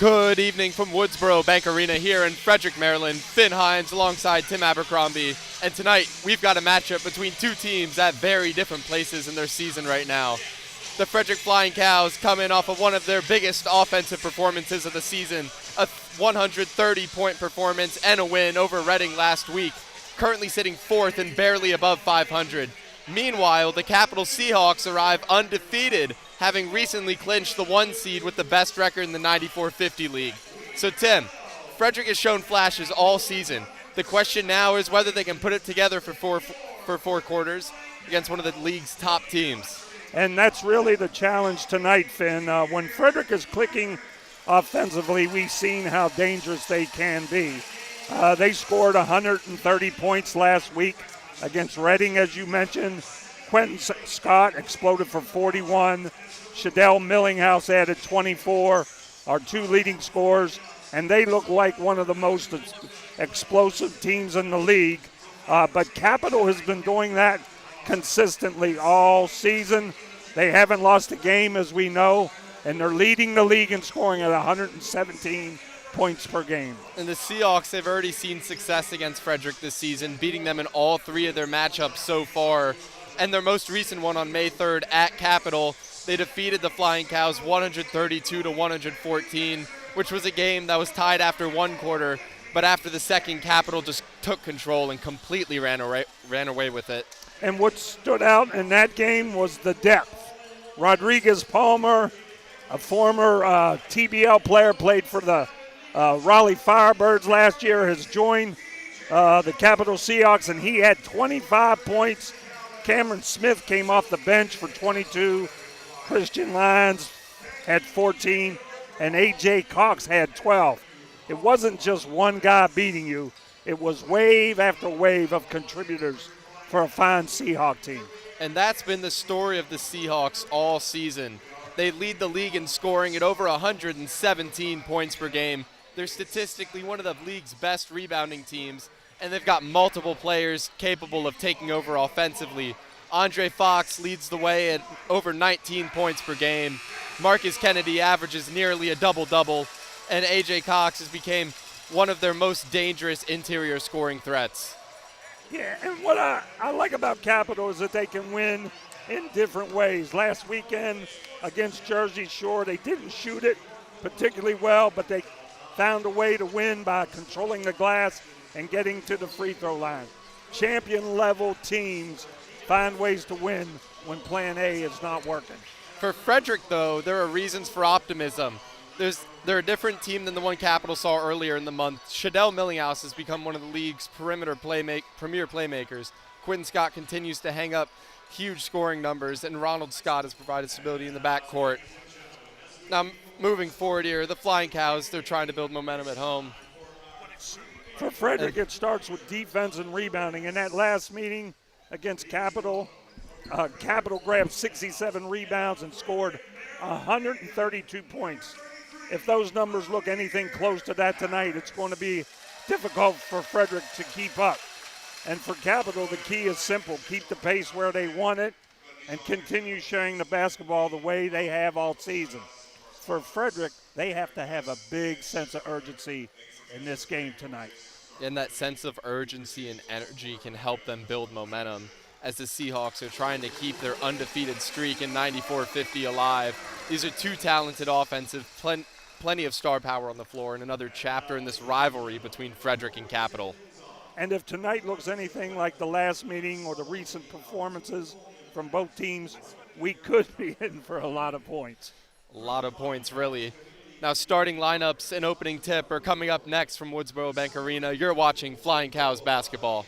Good evening from Woodsboro Bank Arena here in Frederick, Maryland. Finn Hines alongside Tim Abercrombie. And tonight, we've got a matchup between two teams at very different places in their season right now. The Frederick Flying Cows come in off of one of their biggest offensive performances of the season, a 130-point performance and a win over Reading last week, currently sitting fourth and barely above 500. Meanwhile, the Capital Seahawks arrive undefeated, having recently clinched the 1 seed with the best record in the 94-50 league. So Tim, Frederick has shown flashes all season. The question now is whether they can put it together for four quarters against one of the league's top teams. And that's really the challenge tonight, Finn. When Frederick is clicking offensively, we've seen how dangerous they can be. They scored 130 points last week against Reading, as you mentioned. Quentin Scott exploded for 41. Shadell Millinghouse added 24, our two leading scorers, and they look like one of the most explosive teams in the league. But Capital has been doing that consistently all season. They haven't lost a game, as we know, and they're leading the league in scoring at 117 points per game. And the Seahawks have already seen success against Frederick this season, beating them in all three of their matchups so far. And their most recent one on May 3rd at Capital, they defeated the Flying Cows 132-114, which was a game that was tied after one quarter, but after the second, Capital just took control and completely ran away with it. And what stood out in that game was the depth. Rodriguez Palmer, a former TBL player, played for the Raleigh Firebirds last year, has joined the Capital Seahawks, and he had 25 points. Cameron Smith came off the bench for 22. Christian Lyons had 14, and A.J. Cox had 12. It wasn't just one guy beating you. It was wave after wave of contributors for a fine Seahawk team. And that's been the story of the Seahawks all season. They lead the league in scoring at over 117 points per game. They're statistically one of the league's best rebounding teams, and they've got multiple players capable of taking over offensively. Andre Fox leads the way at over 19 points per game. Marcus Kennedy averages nearly a double-double, and A.J. Cox has become one of their most dangerous interior scoring threats. Yeah, and what I like about Capital is that they can win in different ways. Last weekend against Jersey Shore, they didn't shoot it particularly well, but they found a way to win by controlling the glass and getting to the free throw line. Champion-level teams find ways to win when plan A is not working. For Frederick, though, there are reasons for optimism. They're a different team than the one Capital saw earlier in the month. Shadell Millinghouse has become one of the league's premier playmakers. Quentin Scott continues to hang up huge scoring numbers, and Ronald Scott has provided stability in the backcourt. Now, moving forward here, the Flying Cows, they're trying to build momentum at home. For Frederick, it starts with defense and rebounding. In that last meeting against Capital, Capital grabbed 67 rebounds and scored 132 points. If those numbers look anything close to that tonight, it's going to be difficult for Frederick to keep up. And for Capital, the key is simple. Keep the pace where they want it and continue sharing the basketball the way they have all season. For Frederick, they have to have a big sense of urgency in this game tonight. And that sense of urgency and energy can help them build momentum as the Seahawks are trying to keep their undefeated streak in 94-50 alive. These are two talented offensive, plenty of star power on the floor, and another chapter in this rivalry between Frederick and Capital. And if tonight looks anything like the last meeting or the recent performances from both teams, we could be in for a lot of points. A lot of points, really. Now, starting lineups and opening tip are coming up next from Woodsboro Bank Arena. You're watching Flying Cows basketball.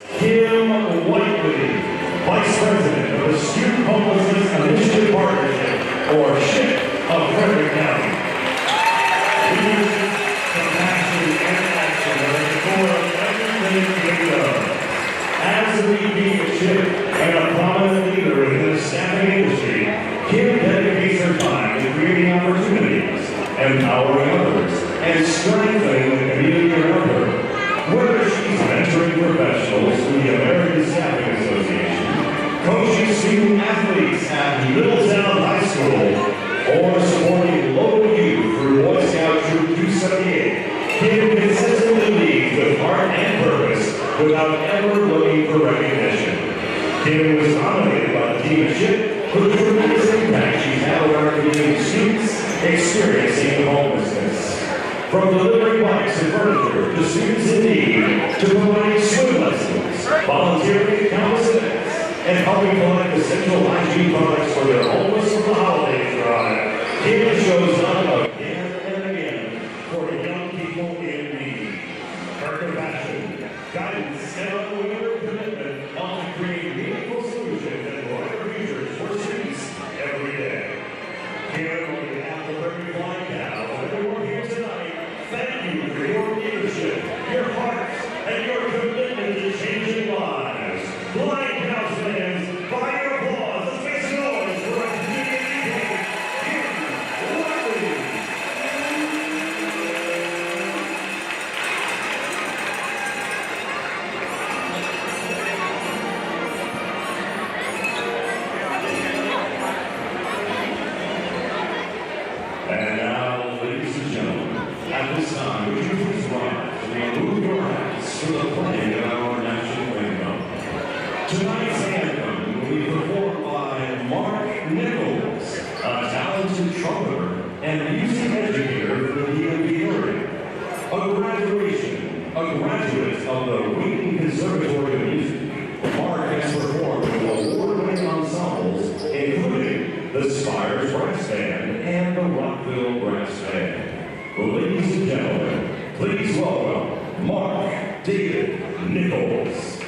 Kim Whiteley, Vice President of the Student Homelessness Initiative Partnership, or SHIP, of Frederick County. Leadership, compassion, and action are at the core of everything we do. As the VP of SHIP and a prominent leader in the staffing industry, Kim dedicates her time to creating opportunities, empowering others, and strengthening the community around her. Whether she's mentoring professionals through the American Staffing Association, coaching student athletes Kim consistently leads with heart and purpose without ever looking for recognition. Kim was nominated by the team of SHIP for the tremendous impact she's had on our community students experiencing homelessness. From delivering bikes and furniture to students in need, to providing swim lessons, volunteering at countless events, and helping collect essential hygiene products for their homeless from the holidays drive, Kim shows up again and again for young people in need. Her compassion, guidance, and unwavering commitment help to create meaningful solutions and brighter futures for students every day. Kim, on behalf of every Flying Cow and everyone here tonight, thank you for your leadership, your hearts, and your commitment to changing lives. Flying Cows fans, by your applause, let's make some noise for our community king, Kim Wiley. And now, ladies and gentlemen, at this time, would you please rise and remove your hats for the playing of our national anthem. Tonight's anthem will be performed by Mark Nichols, a talented trumpeter and music educator for the DMV area. A graduate of the Wheaton Conservatory of Music, Mark has performed with award-winning ensembles, including the Spires Brass Band and the Rockville Brass Band. Ladies and gentlemen, please welcome Mark David Nichols.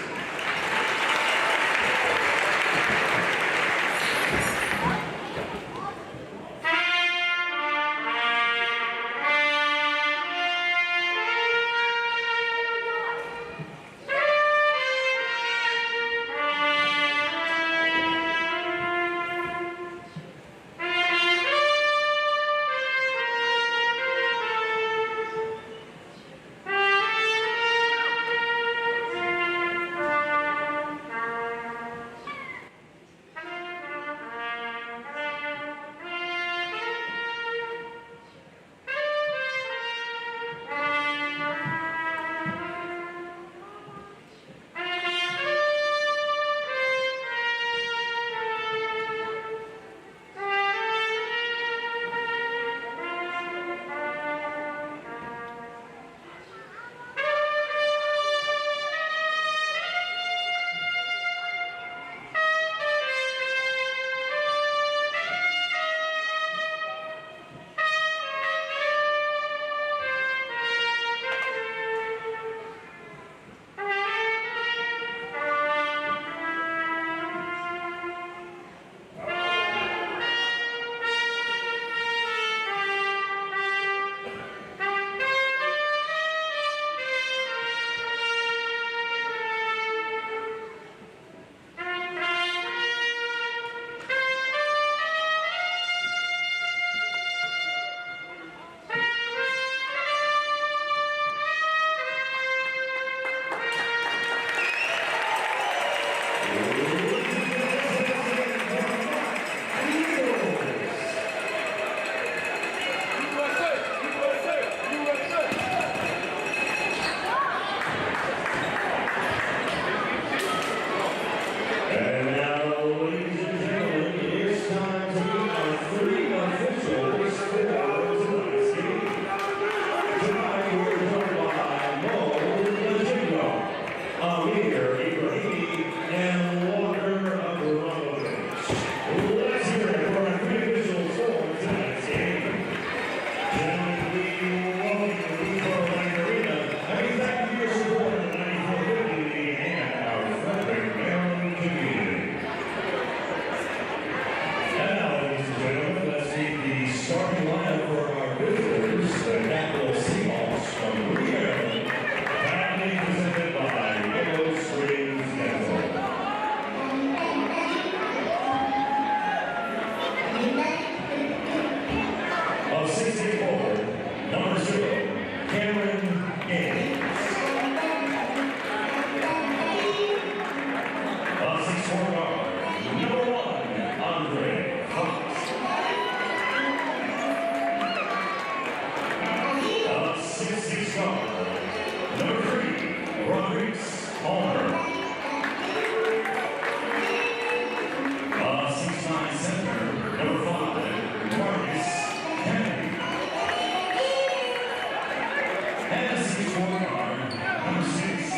And the 6'4" guard, number 6,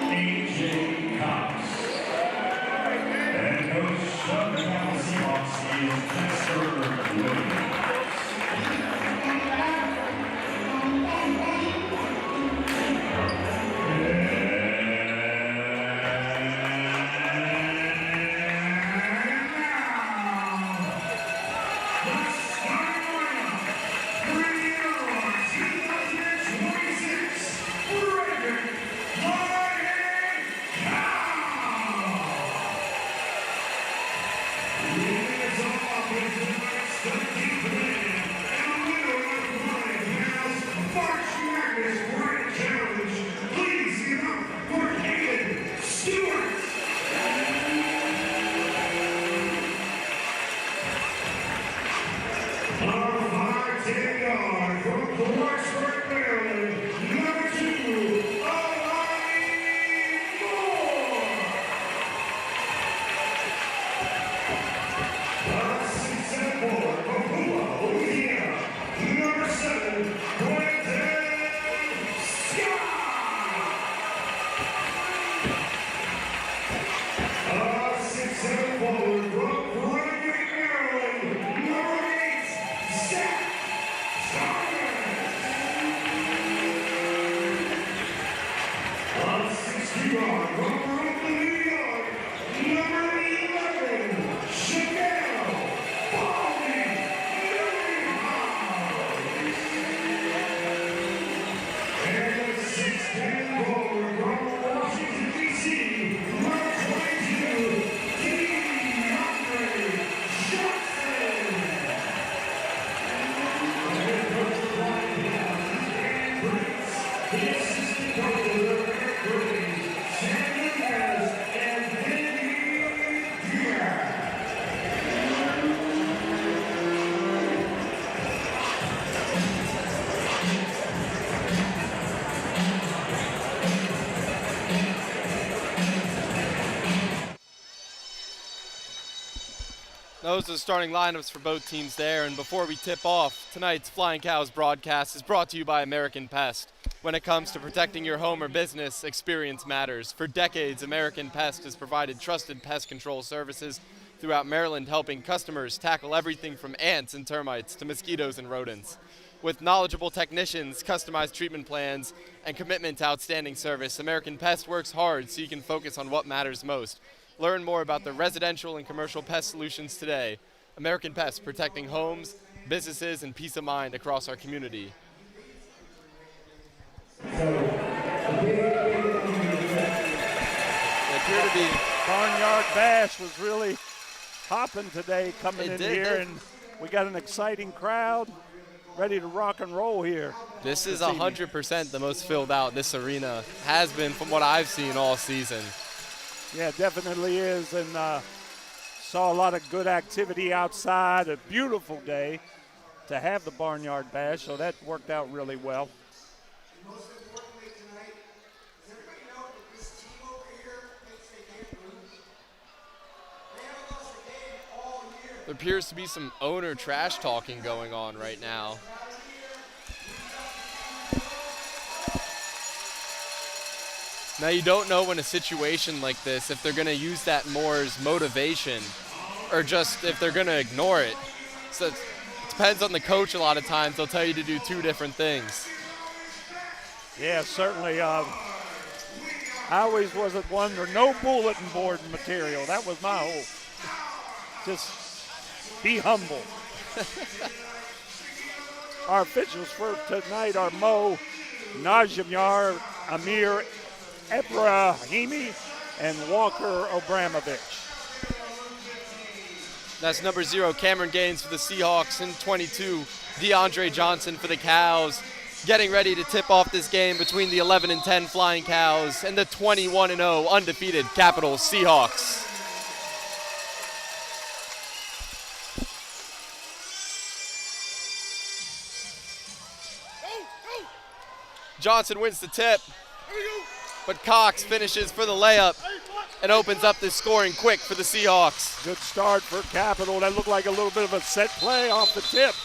A.J. Cox. And coach of the Dallas Seahawks is Dexter Williams. Those are the starting lineups for both teams there, and before we tip off, tonight's Flying Cows broadcast is brought to you by American Pest. When it comes to protecting your home or business, experience matters. For decades, American Pest has provided trusted pest control services throughout Maryland, helping customers tackle everything from ants and termites to mosquitoes and rodents. With knowledgeable technicians, customized treatment plans, and commitment to outstanding service, American Pest works hard so you can focus on what matters most. Learn more about the residential and commercial pest solutions today. American Pest, protecting homes, businesses, and peace of mind across our community. Barnyard Bash was really hopping today coming in here, and we got an exciting crowd ready to rock and roll here. This is 100% the most filled out this arena has been from what I've seen all season. Yeah, definitely is, and saw a lot of good activity outside. A beautiful day to have the Barnyard Bash, so that worked out really well. There appears to be some owner trash talking going on right now. Now, you don't know in a situation like this if they're going to use that more as motivation or just if they're going to ignore it. So it depends on the coach a lot of times. They'll tell you to do two different things. Yeah, certainly. I always was at one, or no bulletin board material. That was my hope. Just be humble. Our officials for tonight are Mo Najimyar, Amir Ebrahimi, and Walker Obramovich. That's number 0, Cameron Gaines for the Seahawks, and 22, DeAndre Johnson for the Cows. Getting ready to tip off this game between the 11-10 Flying Cows and the 21-0 undefeated Capital Seahawks. Johnson wins the tip, but Cox finishes for the layup and opens up this scoring quick for the Seahawks. Good start for Capital. That looked like a little bit of a set play off the tip.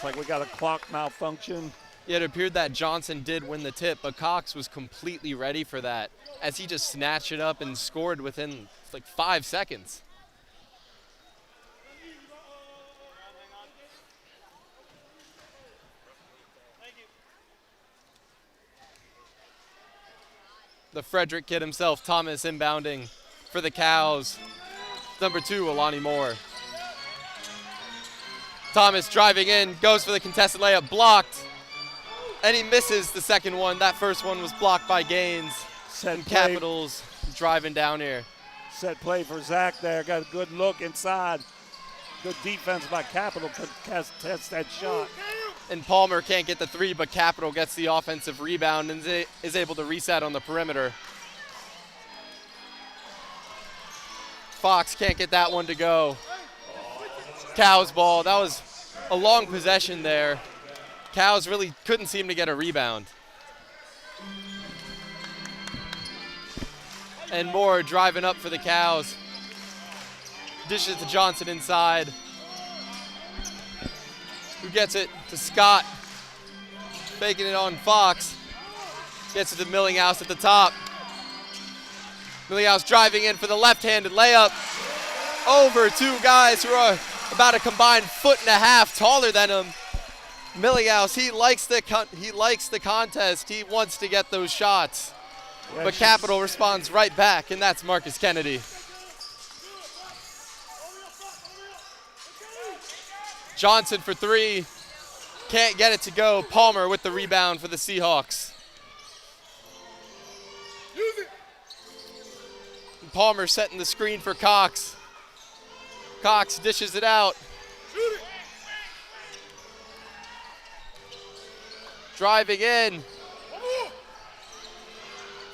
like we got a clock malfunction. It appeared that Johnson did win the tip, but Cox was completely ready for that as he just snatched it up and scored within like 5 seconds. The Frederick kid himself, Thomas, inbounding for the Cows. Number 2, Alani Moore. Thomas driving in, goes for the contested layup, blocked. And he misses the second one. That first one was blocked by Gaines. And Capitals driving down here. Set play for Zach there. Got a good look inside. Good defense by Capital to test that shot. And Palmer can't get the 3, but Capital gets the offensive rebound and is able to reset on the perimeter. Fox can't get that one to go. Cows ball. That was a long possession there. Cows really couldn't seem to get a rebound. And Moore driving up for the Cows. Dishes to Johnson inside. Who gets it to Scott. Faking it on Fox. Gets it to Millinghouse at the top. Millinghouse driving in for the left-handed layup. Over 2 guys who are about a combined 1.5 feet taller than him. Millinghouse, he likes the contest. He wants to get those shots. Yeah, but Capital responds right back, and that's Marcus Kennedy. Johnson for 3. Can't get it to go. Palmer with the rebound for the Seahawks. And Palmer setting the screen for Cox. Cox dishes it out. Driving in.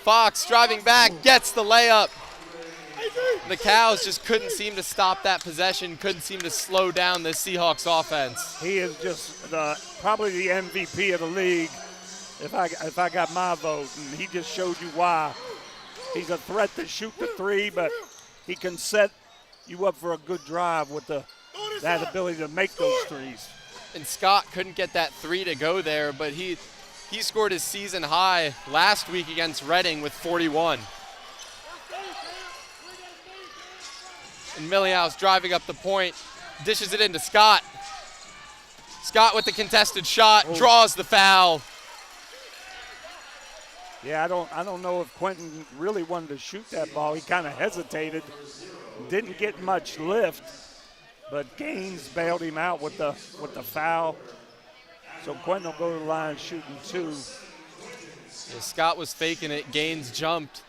Fox driving back, gets the layup. The Cows just couldn't seem to stop that possession, couldn't seem to slow down the Seahawks offense. He is just probably the MVP of the league if I got my vote, and he just showed you why. He's a threat to shoot the 3, but he can set you up for a good drive with that ability to make those threes. And Scott couldn't get that 3 to go there, but he scored his season high last week against Reading with 41. And Millinghouse driving up the point, dishes it into Scott. Scott with the contested shot, draws the foul. Yeah, I don't know if Quentin really wanted to shoot that ball. He kind of hesitated, didn't get much lift, but Gaines bailed him out with the foul. So Quentin will go to the line shooting 2. Yeah, Scott was faking it, Gaines jumped.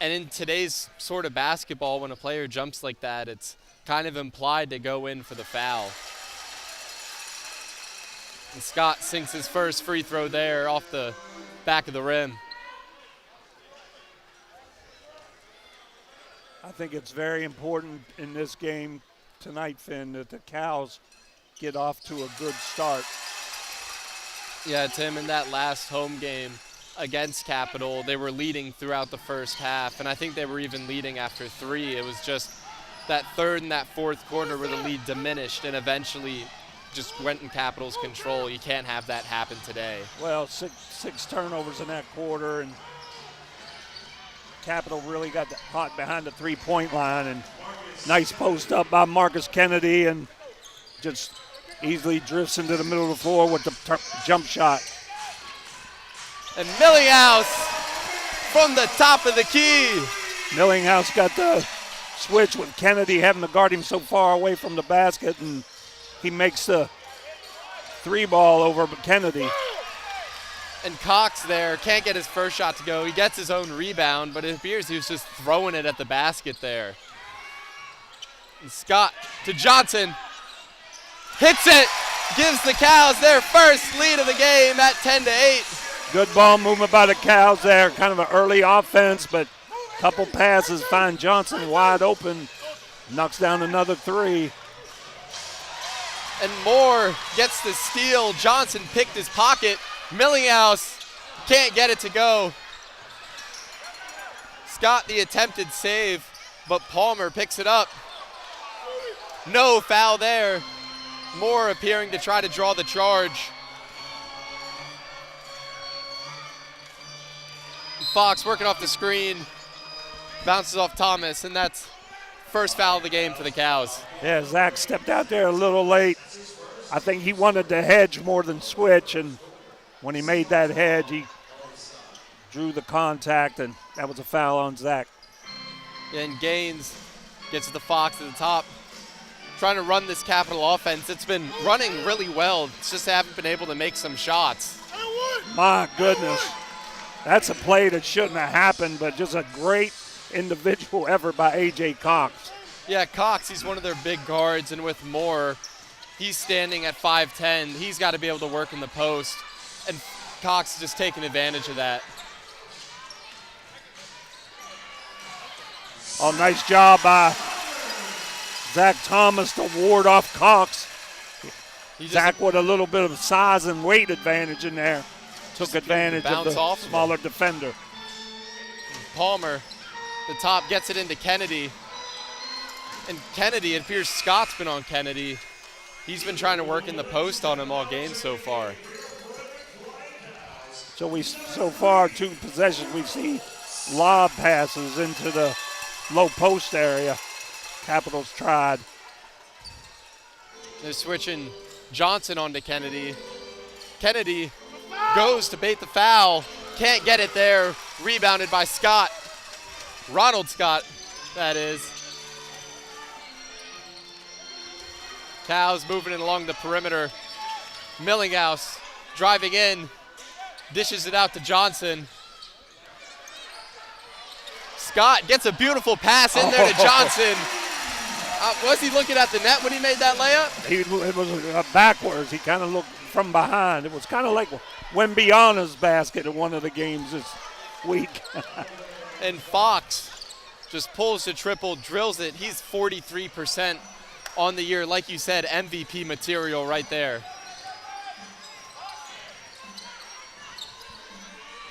And in today's sort of basketball, when a player jumps like that, it's kind of implied to go in for the foul. And Scott sinks his first free throw there off the back of the rim. I think it's very important in this game tonight, Finn, that the Cows get off to a good start. Yeah, Tim, in that last home game against Capital, they were leading throughout the first half, and I think they were even leading after 3. It was just that third and that fourth quarter where the lead diminished and eventually just went in Capital's control. You can't have that happen today. Well, six turnovers in that quarter, and Capital really got hot behind the 3-point line, and nice post up by Marcus Kennedy, and just easily drifts into the middle of the floor with the jump shot. And Millinghouse from the top of the key. Millinghouse got the switch with Kennedy having to guard him so far away from the basket, and he makes the 3 ball over Kennedy. And Cox there can't get his first shot to go. He gets his own rebound, but it appears he was just throwing it at the basket there. And Scott to Johnson. Hits it. Gives the Cows their first lead of the game at 10-8. Good ball movement by the Cows there. Kind of an early offense, but a couple passes find Johnson wide open. Knocks down another 3. And Moore gets the steal. Johnson picked his pocket. Millinghouse can't get it to go. Scott the attempted save, but Palmer picks it up. No foul there. Moore appearing to try to draw the charge. Fox working off the screen, bounces off Thomas, and that's first foul of the game for the Cows. Yeah, Zach stepped out there a little late. I think he wanted to hedge more than switch, and when he made that hedge, he drew the contact, and that was a foul on Zach. And Gaines gets to the Fox at the top, trying to run this Capital offense. It's been running really well. It's just they haven't been able to make some shots. My goodness. That's a play that shouldn't have happened, but just a great individual effort by A.J. Cox. Yeah, Cox, he's one of their big guards, and with Moore, he's standing at 5'10". He's got to be able to work in the post, and Cox is just taking advantage of that. Oh, nice job by Zach Thomas to ward off Cox. Zach with a little bit of size and weight advantage in there. Took advantage of the smaller defender. Palmer, the top, gets it into Kennedy. And Kennedy, it appears Scott's been on Kennedy. He's been trying to work in the post on him all game so far. So far, 2 possessions, we've seen lob passes into the low post area. Capitals tried. They're switching Johnson onto Kennedy. Kennedy goes to bait the foul. Can't get it there. Rebounded by Scott. Ronald Scott, that is. Cows moving it along the perimeter. Millinghouse driving in. Dishes it out to Johnson. Scott gets a beautiful pass in there to Johnson. Was he looking at the net when he made that layup? It was backwards. He kind of looked from behind. It was kind of like Wembiana's basket in one of the games this week. And Fox just pulls the triple, drills it. He's 43% on the year. Like you said, MVP material right there.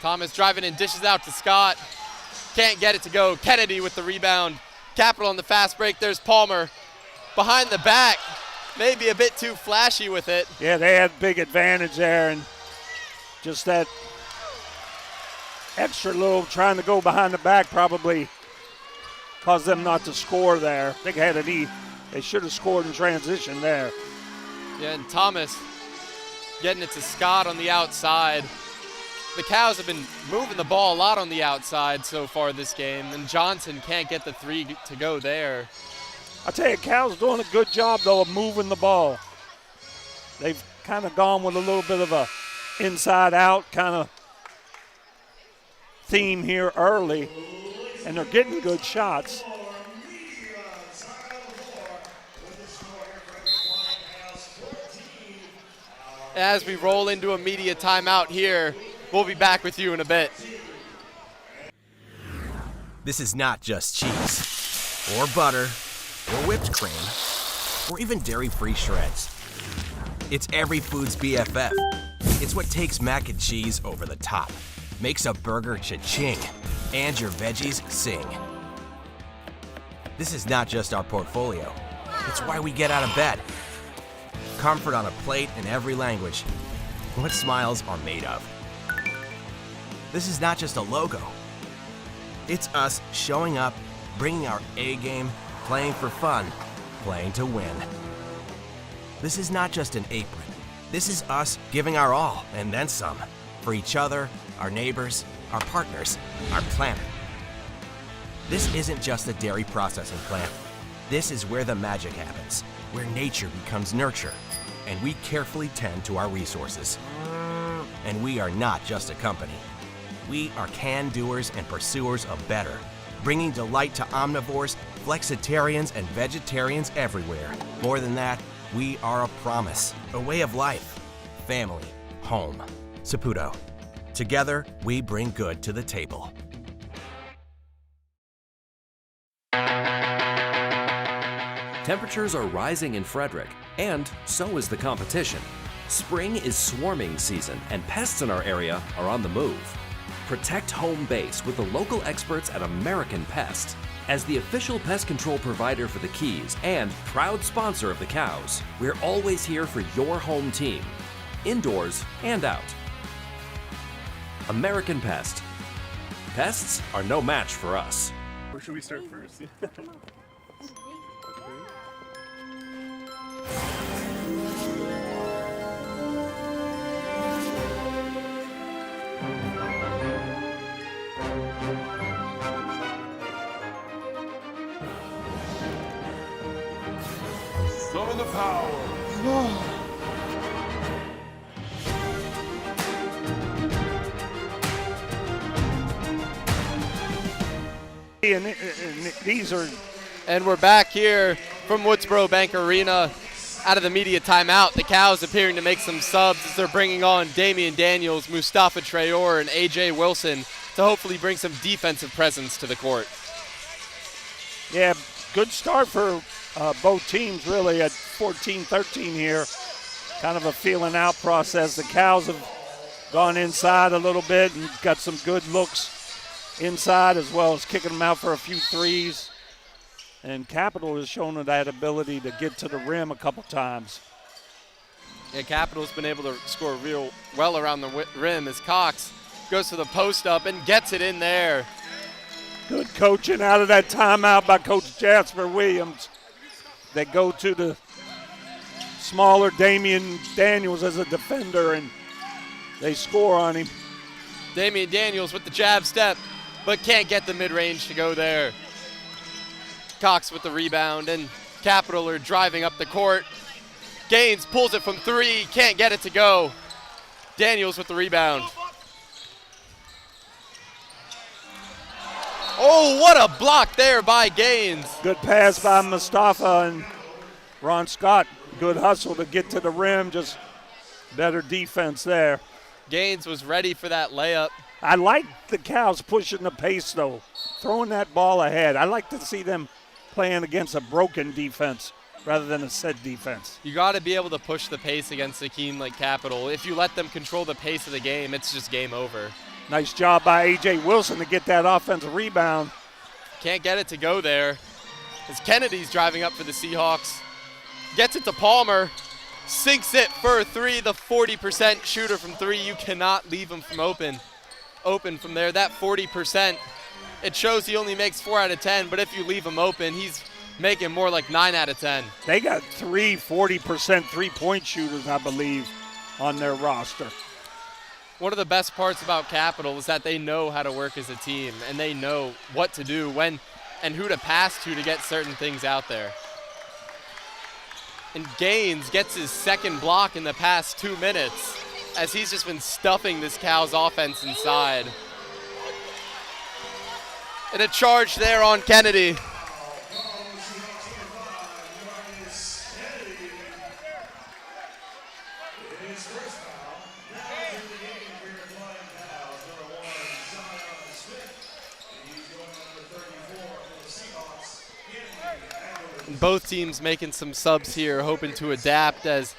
Thomas driving in, dishes out to Scott. Can't get it to go. Kennedy with the rebound. Capital on the fast break. There's Palmer behind the back. Maybe a bit too flashy with it. Yeah, they had big advantage there, and just that extra little trying to go behind the back probably caused them not to score there. They had an E. They should have scored in transition there. Yeah, and Thomas getting it to Scott on the outside. The Cows have been moving the ball a lot on the outside so far this game, and Johnson can't get the 3 to go there. I tell you, Cows doing a good job, though, of moving the ball. They've kind of gone with a little bit of a inside-out kind of theme here early, and they're getting good shots. As we roll into a media timeout here, we'll be back with you in a bit. This is not just cheese, or butter, or whipped cream, or even dairy-free shreds. It's every food's BFF. It's what takes mac and cheese over the top, makes a burger cha-ching, and your veggies sing. This is not just our portfolio. It's why we get out of bed. Comfort on a plate in every language. What smiles are made of. This is not just a logo. It's us showing up, bringing our A game, playing for fun, playing to win. This is not just an apron. This is us giving our all and then some for each other, our neighbors, our partners, our planet. This isn't just a dairy processing plant. This is where the magic happens, where nature becomes nurture, and we carefully tend to our resources. And we are not just a company. We are can-doers and pursuers of better, bringing delight to omnivores, flexitarians, and vegetarians everywhere. More than that, we are a promise, a way of life, family, home. Saputo. Together, we bring good to the table. Temperatures are rising in Frederick, and so is the competition. Spring is swarming season, and pests in our area are on the move. Protect home base with the local experts at American Pest. As the official pest control provider for the Keys and proud sponsor of the Cows, we're always here for your home team, indoors and out. American Pest. Pests are no match for us. Where should we start first? Summon the power. And these are And we're back here from Woodsboro Bank Arena out of the media timeout. The Cows appearing to make some subs as they're bringing on Damian Daniels, Mustafa Traore, and A.J. Wilson to hopefully bring some defensive presence to the court. Yeah, good start for both teams really at 14-13 here. Kind of a feeling out process. The Cows have gone inside a little bit and got some good looks inside as well as kicking them out for a few threes. And Capital has shown that ability to get to the rim a couple times. Yeah, Capital's been able to score real well around the rim as Cox goes to the post up and gets it in there. Good coaching out of that timeout by Coach Jasper Williams. They go to the smaller Damian Daniels as a defender, and they score on him. Damian Daniels with the jab step, but can't get the mid-range to go there. Cox with the rebound, and Capital are driving up the court. Gaines pulls it from three, can't get it to go. Daniels with the rebound. Oh, what a block there by Gaines. Good pass by Mustafa and Ron Scott. Good hustle to get to the rim, just better defense there. Gaines was ready for that layup. I like the Cows pushing the pace, though, throwing that ball ahead. I like to see them playing against a broken defense rather than a set defense. You got to be able to push the pace against a team like Capital. If you let them control the pace of the game, it's just game over. Nice job by A.J. Wilson to get that offensive rebound. Can't get it to go there. As Kennedy's driving up for the Seahawks. Gets it to Palmer. Sinks it for a three. The 40% shooter from three. You cannot leave him from open from there. That 40%, it shows he only makes 4 out of 10, but if you leave him open, he's making more like 9 out of 10. They got 40% three-point shooters, I believe, on their roster. One of the best parts about Capital is that they know how to work as a team, and they know what to do when and who to pass to get certain things out there. And Gaines gets his second block in the past 2 minutes as he's just been stuffing this Cows offense inside. And a charge there on Kennedy. Both teams making some subs here, hoping to adapt as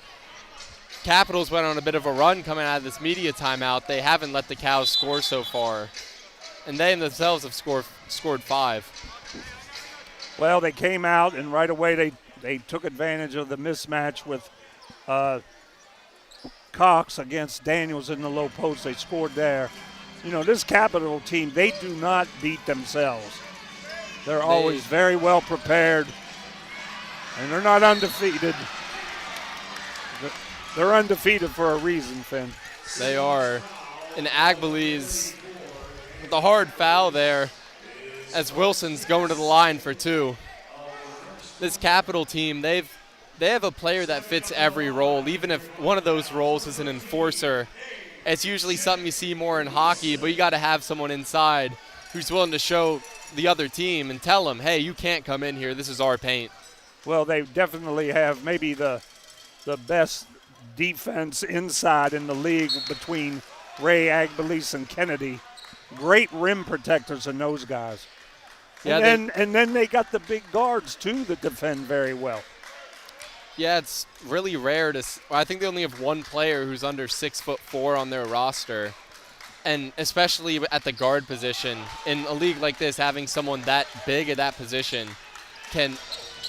Capitals went on a bit of a run coming out of this media timeout. They haven't let the Cows score so far, and they themselves have scored 5. Well, they came out, and right away they took advantage of the mismatch with Cox against Daniels in the low post. They scored there. You know, this Capital team, they do not beat themselves. They're always very well prepared. And they're not undefeated. They're undefeated for a reason, Finn. They are. And Agbale's with the hard foul there as Wilson's going to the line for 2. This Capital team, they have a player that fits every role. Even if one of those roles is an enforcer, it's usually something you see more in hockey, but you got to have someone inside who's willing to show the other team and tell them, hey, you can't come in here. This is our paint. Well, they definitely have maybe the best defense inside in the league between Ray Agbales and Kennedy. Great rim protectors in those guys. Yeah, and then they got the big guards, too, that defend very well. Yeah, it's really rare to – I think they only have one player who's under 6'4" on their roster. And especially at the guard position, in a league like this, having someone that big at that position can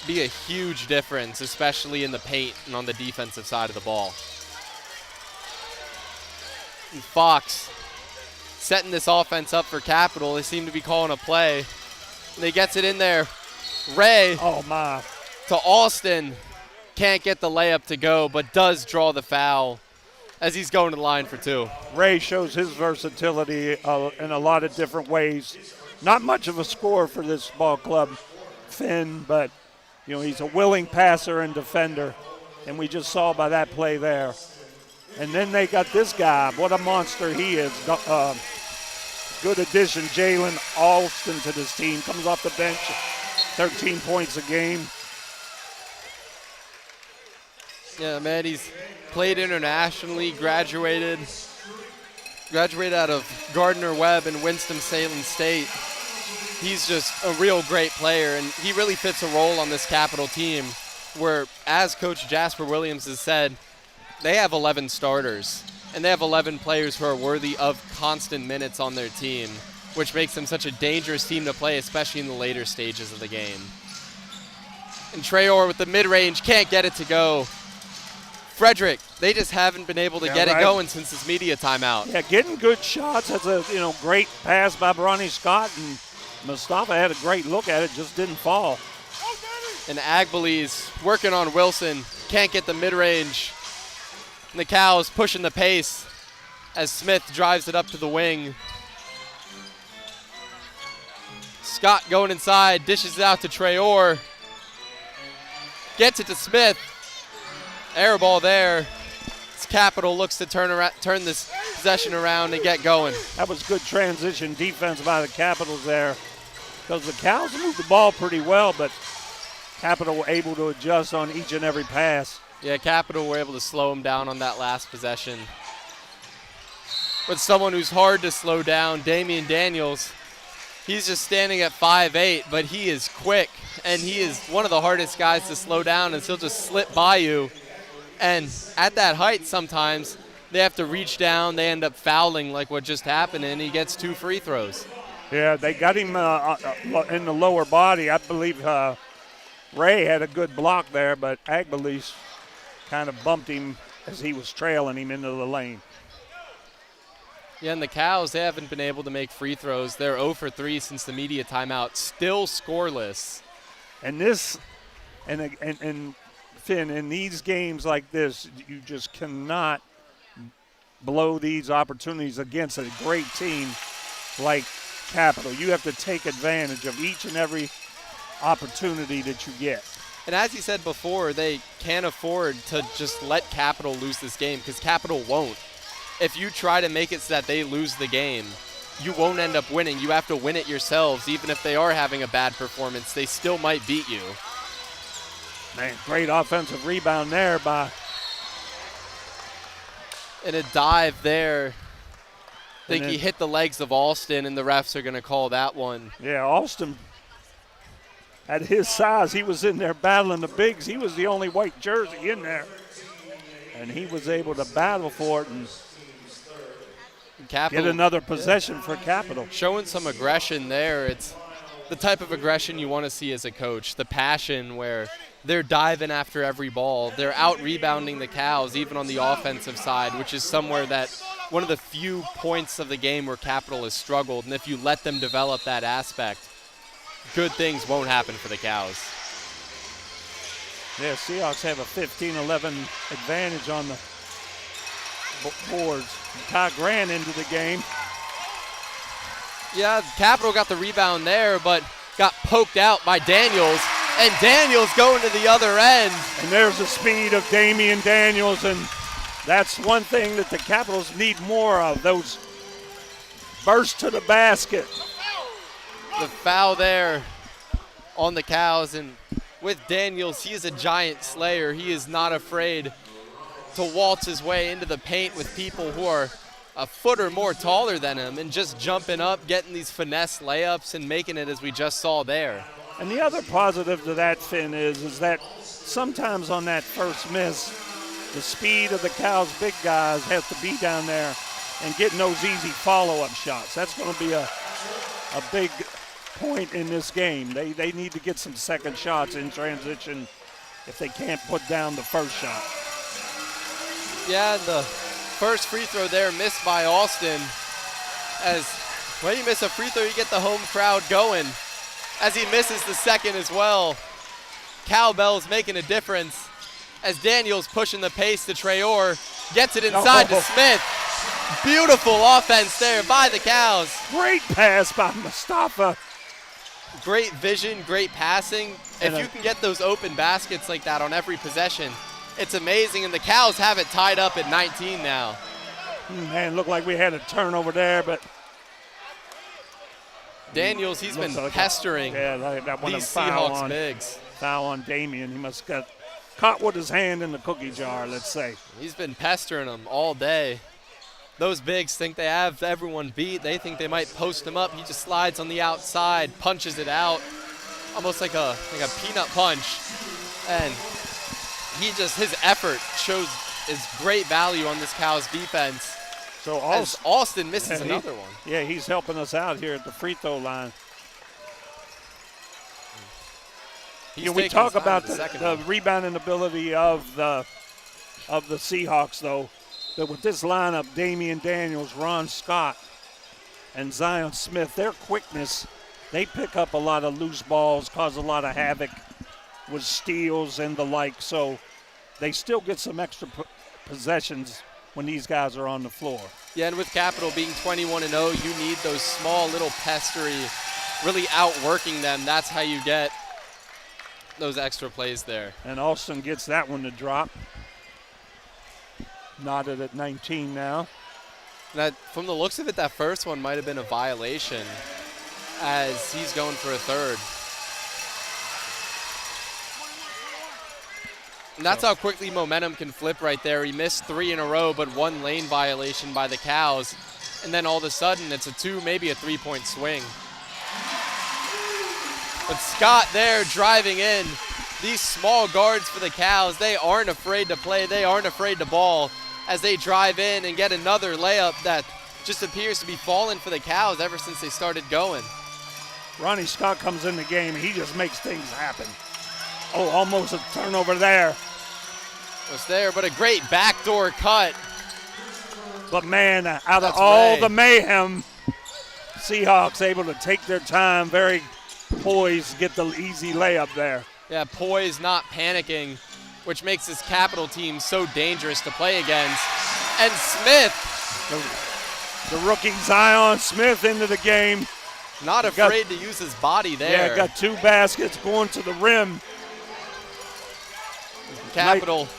be a huge difference, especially in the paint and on the defensive side of the ball. And Fox setting this offense up for Capital. They seem to be calling a play. And he gets it in there. Ray Oh, my. to Austin. Can't get the layup to go, but does draw the foul as he's going to the line for two. Ray shows his versatility in a lot of different ways. Not much of a scorer for this ball club, Finn, but you know, he's a willing passer and defender, and we just saw by that play there. And then they got this guy. What a monster he is. Good addition, Jalen Alston, to this team. Comes off the bench, 13 points a game. Yeah, man, he's played internationally, graduated out of Gardner-Webb and Winston-Salem State. He's just a real great player, and he really fits a role on this Capital team where, as Coach Jasper Williams has said, they have 11 starters, and they have 11 players who are worthy of constant minutes on their team, which makes them such a dangerous team to play, especially in the later stages of the game. And Traore with the mid-range, can't get it to go. Frederick, they just haven't been able to get it going since this media timeout. Yeah, getting good shots. That's a great pass by Bronny Scott, and Mustafa had a great look at it, just didn't fall. And Agbeles working on Wilson, can't get the mid-range. And the Cows pushing the pace as Smith drives it up to the wing. Scott going inside, dishes it out to Traore. Gets it to Smith. Air ball there. Capital looks to turn this possession around and get going. That was good transition defense by the Capitals there, because the Cows moved the ball pretty well, but Capital were able to adjust on each and every pass. Yeah, Capital were able to slow him down on that last possession. But someone who's hard to slow down, Damian Daniels, he's just standing at 5'8", but he is quick, and he is one of the hardest guys to slow down, and he'll just slip by you. And at that height sometimes, they have to reach down. They end up fouling like what just happened, and he gets 2 free throws. Yeah, they got him in the lower body. I believe Ray had a good block there, but Agbeles kind of bumped him as he was trailing him into the lane. Yeah, and the Cows, they haven't been able to make free throws. They're 0 for 3 since the media timeout, still scoreless. And this, and Finn, in these games like this, you just cannot blow these opportunities against a great team like Capital. You have to take advantage of each and every opportunity that you get. And as he said before, they can't afford to just let Capital lose this game, because Capital won't. If you try to make it so that they lose the game, you won't end up winning. You have to win it yourselves. Even if they are having a bad performance, they still might beat you. Man, great offensive rebound there by. And a dive there. I think he hit the legs of Alston, and the refs are going to call that one. Yeah, Alston, at his size, he was in there battling the bigs. He was the only white jersey in there. And he was able to battle for it and get another possession for Capital. Showing some aggression there. It's the type of aggression you want to see as a coach, the passion where they're diving after every ball. They're out-rebounding the Cows, even on the offensive side, which is somewhere that one of the few points of the game where Capital has struggled. And if you let them develop that aspect, good things won't happen for the Cows. Yeah, Seahawks have a 15-11 advantage on the boards. Ty Grant into the game. Yeah, Capital got the rebound there, but got poked out by Daniels. And Daniels going to the other end. And there's the speed of Damian Daniels, and that's one thing that the Capitals need more of, those bursts to the basket. The foul there on the Cows, and with Daniels, he is a giant slayer. He is not afraid to waltz his way into the paint with people who are a foot or more taller than him and just jumping up, getting these finesse layups and making it as we just saw there. And the other positive to that, Finn, is that sometimes on that first miss, the speed of the Cows' big guys have to be down there and getting those easy follow-up shots. That's going to be a big point in this game. They need to get some second shots in transition if they can't put down the first shot. Yeah, the first free throw there missed by Austin. As when you miss a free throw, you get the home crowd going. As he misses the second as well, cowbell's making a difference. As Daniels pushing the pace to Traore, gets it inside to Smith. Beautiful offense there by the Cows. Great pass by Mustafa. Great vision, great passing. If you can get those open baskets like that on every possession, it's amazing. And the Cows have it tied up at 19 now. Man, looked like we had a turnover there, but Daniels, he's been pestering that one these foul Seahawks on, bigs. Foul on Damian. He must have got caught with his hand in the cookie jar, let's say. He's been pestering them all day. Those bigs think they have everyone beat. They think they might post him up. He just slides on the outside, punches it out, almost like a peanut punch. And his effort shows his great value on this Cows defense. So as Austin misses another one. Yeah, he's helping us out here at the free throw line. We talk about the rebounding ability of the Seahawks, though. But with this lineup, Damian Daniels, Ron Scott, and Zion Smith, their quickness, they pick up a lot of loose balls, cause a lot of havoc with steals and the like. So they still get some extra possessions when these guys are on the floor. Yeah, and with Capital being 21-0, you need those small little pestery, really outworking them. That's how you get those extra plays there. And Austin gets that one to drop. Knotted at 19 now. That, from the looks of it, that first one might have been a violation as he's going for a third. And that's how quickly momentum can flip right there. He missed 3 in a row, but 1 lane violation by the Cows. And then all of a sudden, it's a 2, maybe a 3-point swing. But Scott there driving in. These small guards for the Cows, they aren't afraid to play. They aren't afraid to ball as they drive in and get another layup that just appears to be falling for the Cows ever since they started going. Ronnie Scott comes in the game. He just makes things happen. Oh, almost a turnover there. Was there, but a great backdoor cut. But, man, out of all the mayhem, Seahawks able to take their time, very poised, get the easy layup there. Yeah, poised, not panicking, which makes this Capital team so dangerous to play against. And Smith. The rookie Zion Smith into the game. Not afraid to use his body there. Yeah, got 2 baskets going to the rim. Capital.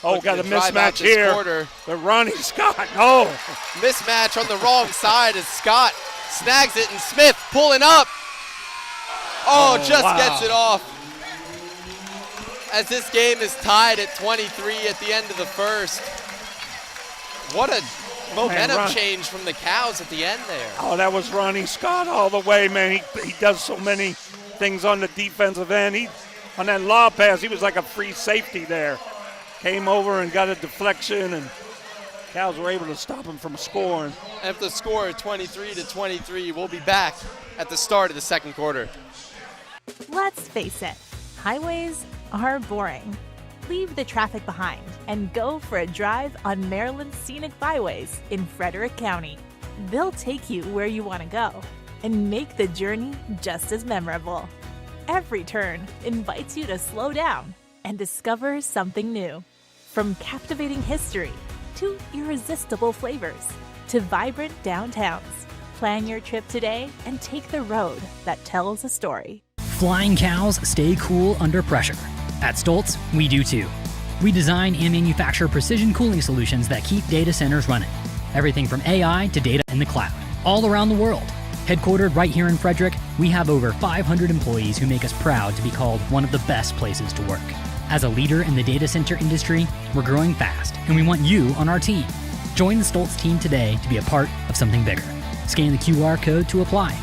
Got a mismatch here. Quarter. The Ronnie Scott. Oh. Mismatch on the wrong side as Scott snags it and Smith pulling up. Gets it off. As this game is tied at 23 at the end of the first. What a momentum change from the Cows at the end there. Oh, that was Ronnie Scott all the way, man. He does so many things on the defensive end. On that lob pass, he was like a free safety there. Came over and got a deflection, and Cows were able to stop him from scoring. And the score 23-23, we'll be back at the start of the second quarter. Let's face it, highways are boring. Leave the traffic behind and go for a drive on Maryland's scenic byways in Frederick County. They'll take you where you want to go and make the journey just as memorable. Every turn invites you to slow down and discover something new. From captivating history to irresistible flavors to vibrant downtowns. Plan your trip today and take the road that tells a story. Flying cows stay cool under pressure. At Stoltz, we do too. We design and manufacture precision cooling solutions that keep data centers running. Everything from AI to data in the cloud, all around the world. Headquartered right here in Frederick, we have over 500 employees who make us proud to be called one of the best places to work. As a leader in the data center industry, we're growing fast, and we want you on our team. Join the Stoltz team today to be a part of something bigger. Scan the QR code to apply.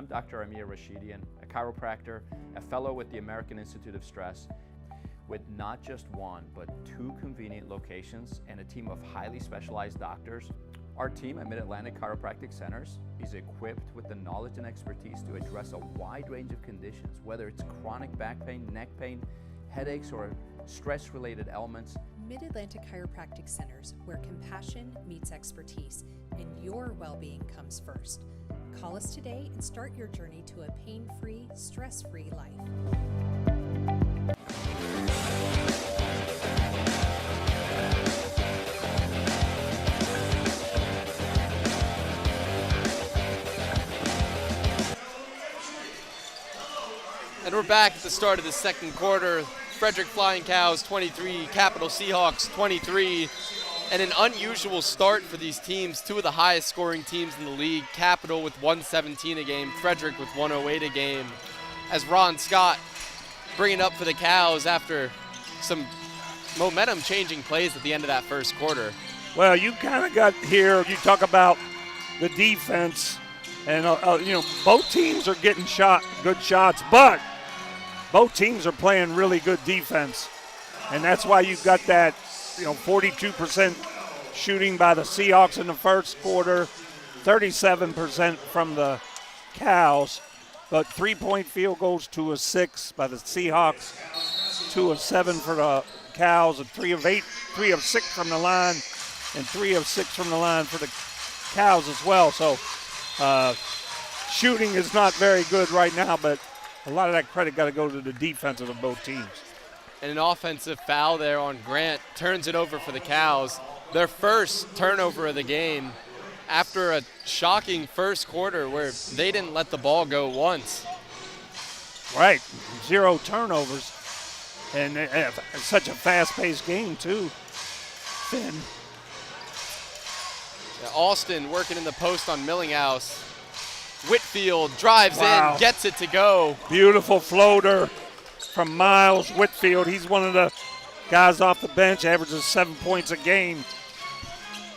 I'm Dr. Amir Rashidian, a chiropractor, a fellow with the American Institute of Stress, with not just one, but 2 convenient locations and a team of highly specialized doctors. Our team at Mid-Atlantic Chiropractic Centers is equipped with the knowledge and expertise to address a wide range of conditions, whether it's chronic back pain, neck pain, headaches, or stress-related ailments. Mid-Atlantic Chiropractic Centers, where compassion meets expertise and your well-being comes first. Call us today and start your journey to a pain-free, stress-free life. And we're back at the start of the second quarter. Frederick Flying Cows 23, Capital Seahawks 23. And an unusual start for these teams, 2 of the highest scoring teams in the league. Capital with 117 a game, Frederick with 108 a game. As Ron Scott bringing up for the Cows after some momentum changing plays at the end of that first quarter. Well, you kind of got here, you talk about the defense, and both teams are getting good shots, but both teams are playing really good defense. And that's why you've got that 42% shooting by the Seahawks in the first quarter, 37% from the Cows, but 3-point field goals, 2 of 6 by the Seahawks, 2 of 7 for the Cows, and 3 of 6 from the line, and 3 of 6 from the line for the Cows as well. So shooting is not very good right now, but a lot of that credit got to go to the defenses of both teams. And an offensive foul there on Grant turns it over for the Cows. Their first turnover of the game after a shocking first quarter where they didn't let the ball go once. Right, 0 turnovers. And it's such a fast-paced game, too. Finn. Austin working in the post on Millinghouse. Whitfield drives in, gets it to go. Beautiful floater from Miles Whitfield. He's one of the guys off the bench, averages 7 points a game.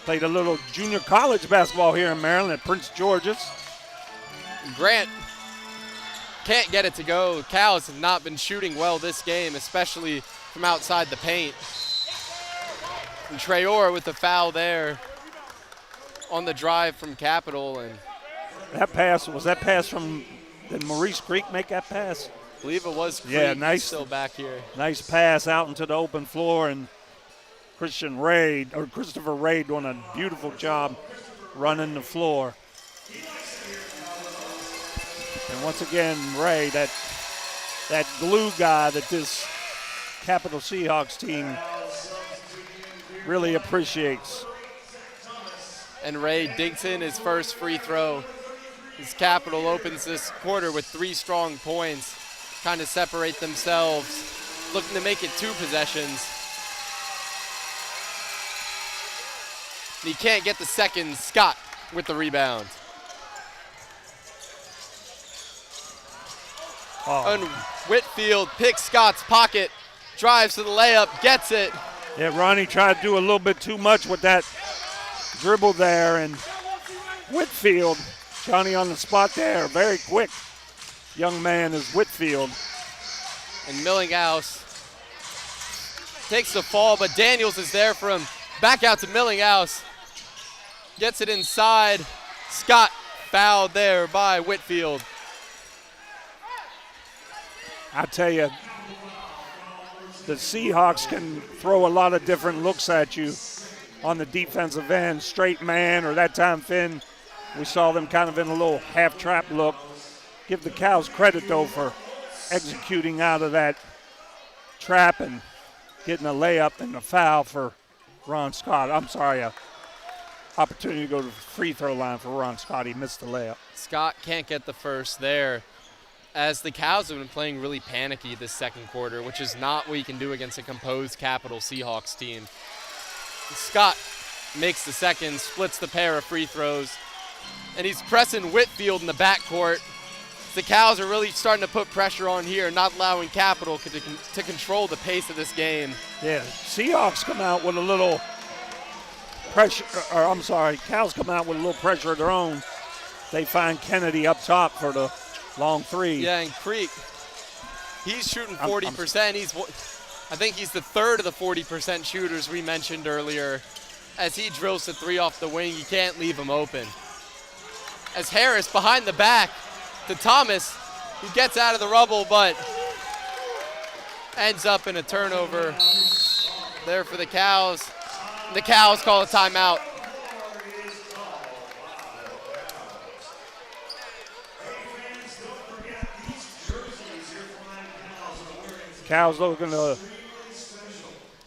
Played a little junior college basketball here in Maryland at Prince George's. Grant can't get it to go. Cows have not been shooting well this game, especially from outside the paint. And Traore with the foul there on the drive from Capital. And that pass from, did Maurice Creek make that pass? I believe it was Creek. Yeah, nice. Still back here. Nice pass out into the open floor, and Christopher Ray doing a beautiful job running the floor. And once again, Ray, that glue guy that this Capital Seahawks team really appreciates. And Ray digs in his first free throw. His Capital opens this quarter with 3 strong points, kind of separate themselves, looking to make it 2 possessions. And he can't get the second. Scott with the rebound. And Whitfield picks Scott's pocket, drives to the layup, gets it. Yeah, Ronnie tried to do a little bit too much with that dribble there, and Whitfield, Johnny on the spot there, very quick young man is Whitfield. And Millinghouse takes the fall, but Daniels is there for him. Back out to Millinghouse. Gets it inside. Scott fouled there by Whitfield. I tell you, the Seahawks can throw a lot of different looks at you on the defensive end, straight man, or that time, Finn, we saw them kind of in a little half-trap look. Give the Cows credit, though, for executing out of that trap and getting a layup and a foul for Ron Scott. I'm sorry, opportunity to go to the free throw line for Ron Scott. He missed the layup. Scott can't get the first there, as the Cows have been playing really panicky this second quarter, which is not what you can do against a composed Capital Seahawks team. Scott makes the second, splits the pair of free throws, and he's pressing Whitfield in the backcourt. The Cows are really starting to put pressure on here, not allowing Capital to control the pace of this game. Yeah, Seahawks come out with a little pressure, Cows come out with a little pressure of their own. they find Kennedy up top for the long three. Yeah, and Creek, he's shooting 40%. I think he's the third of the 40% shooters we mentioned earlier. As he drills the three off the wing, you can't leave him open. As Harris behind the back to Thomas, who gets out of the rubble, but ends up in a turnover there for the Cows. The Cows call a timeout. Cows looking to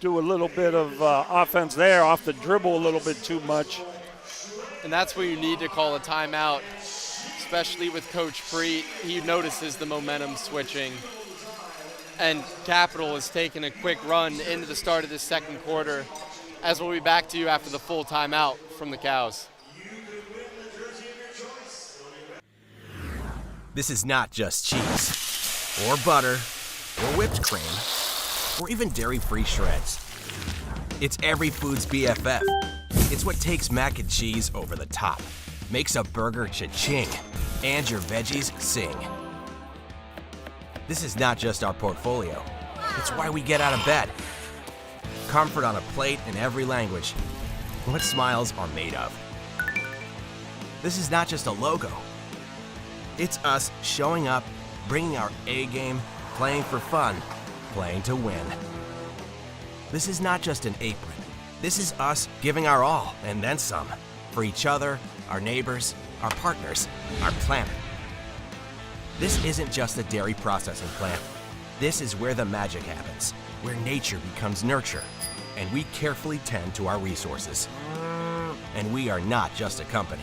do a little bit of offense there, off the dribble a little bit too much. And that's where you need to call a timeout, especially with Coach Preet. He notices the momentum switching. And Capital is taking a quick run into the start of this second quarter, as we'll be back to you after the full timeout from the Cows. This is not just cheese, or butter, or whipped cream, or even dairy-free shreds. It's every food's BFF. It's what takes mac and cheese over the top, makes a burger cha-ching, and your veggies sing. This is not just our portfolio. It's why we get out of bed. Comfort on a plate in every language. What smiles are made of. This is not just a logo. It's us showing up, bringing our A game, playing for fun, playing to win. This is not just an apron. This is us giving our all and then some for each other, our neighbors, our partners, our planet. This isn't just a dairy processing plant. This is where the magic happens, where nature becomes nurture, and we carefully tend to our resources. And we are not just a company.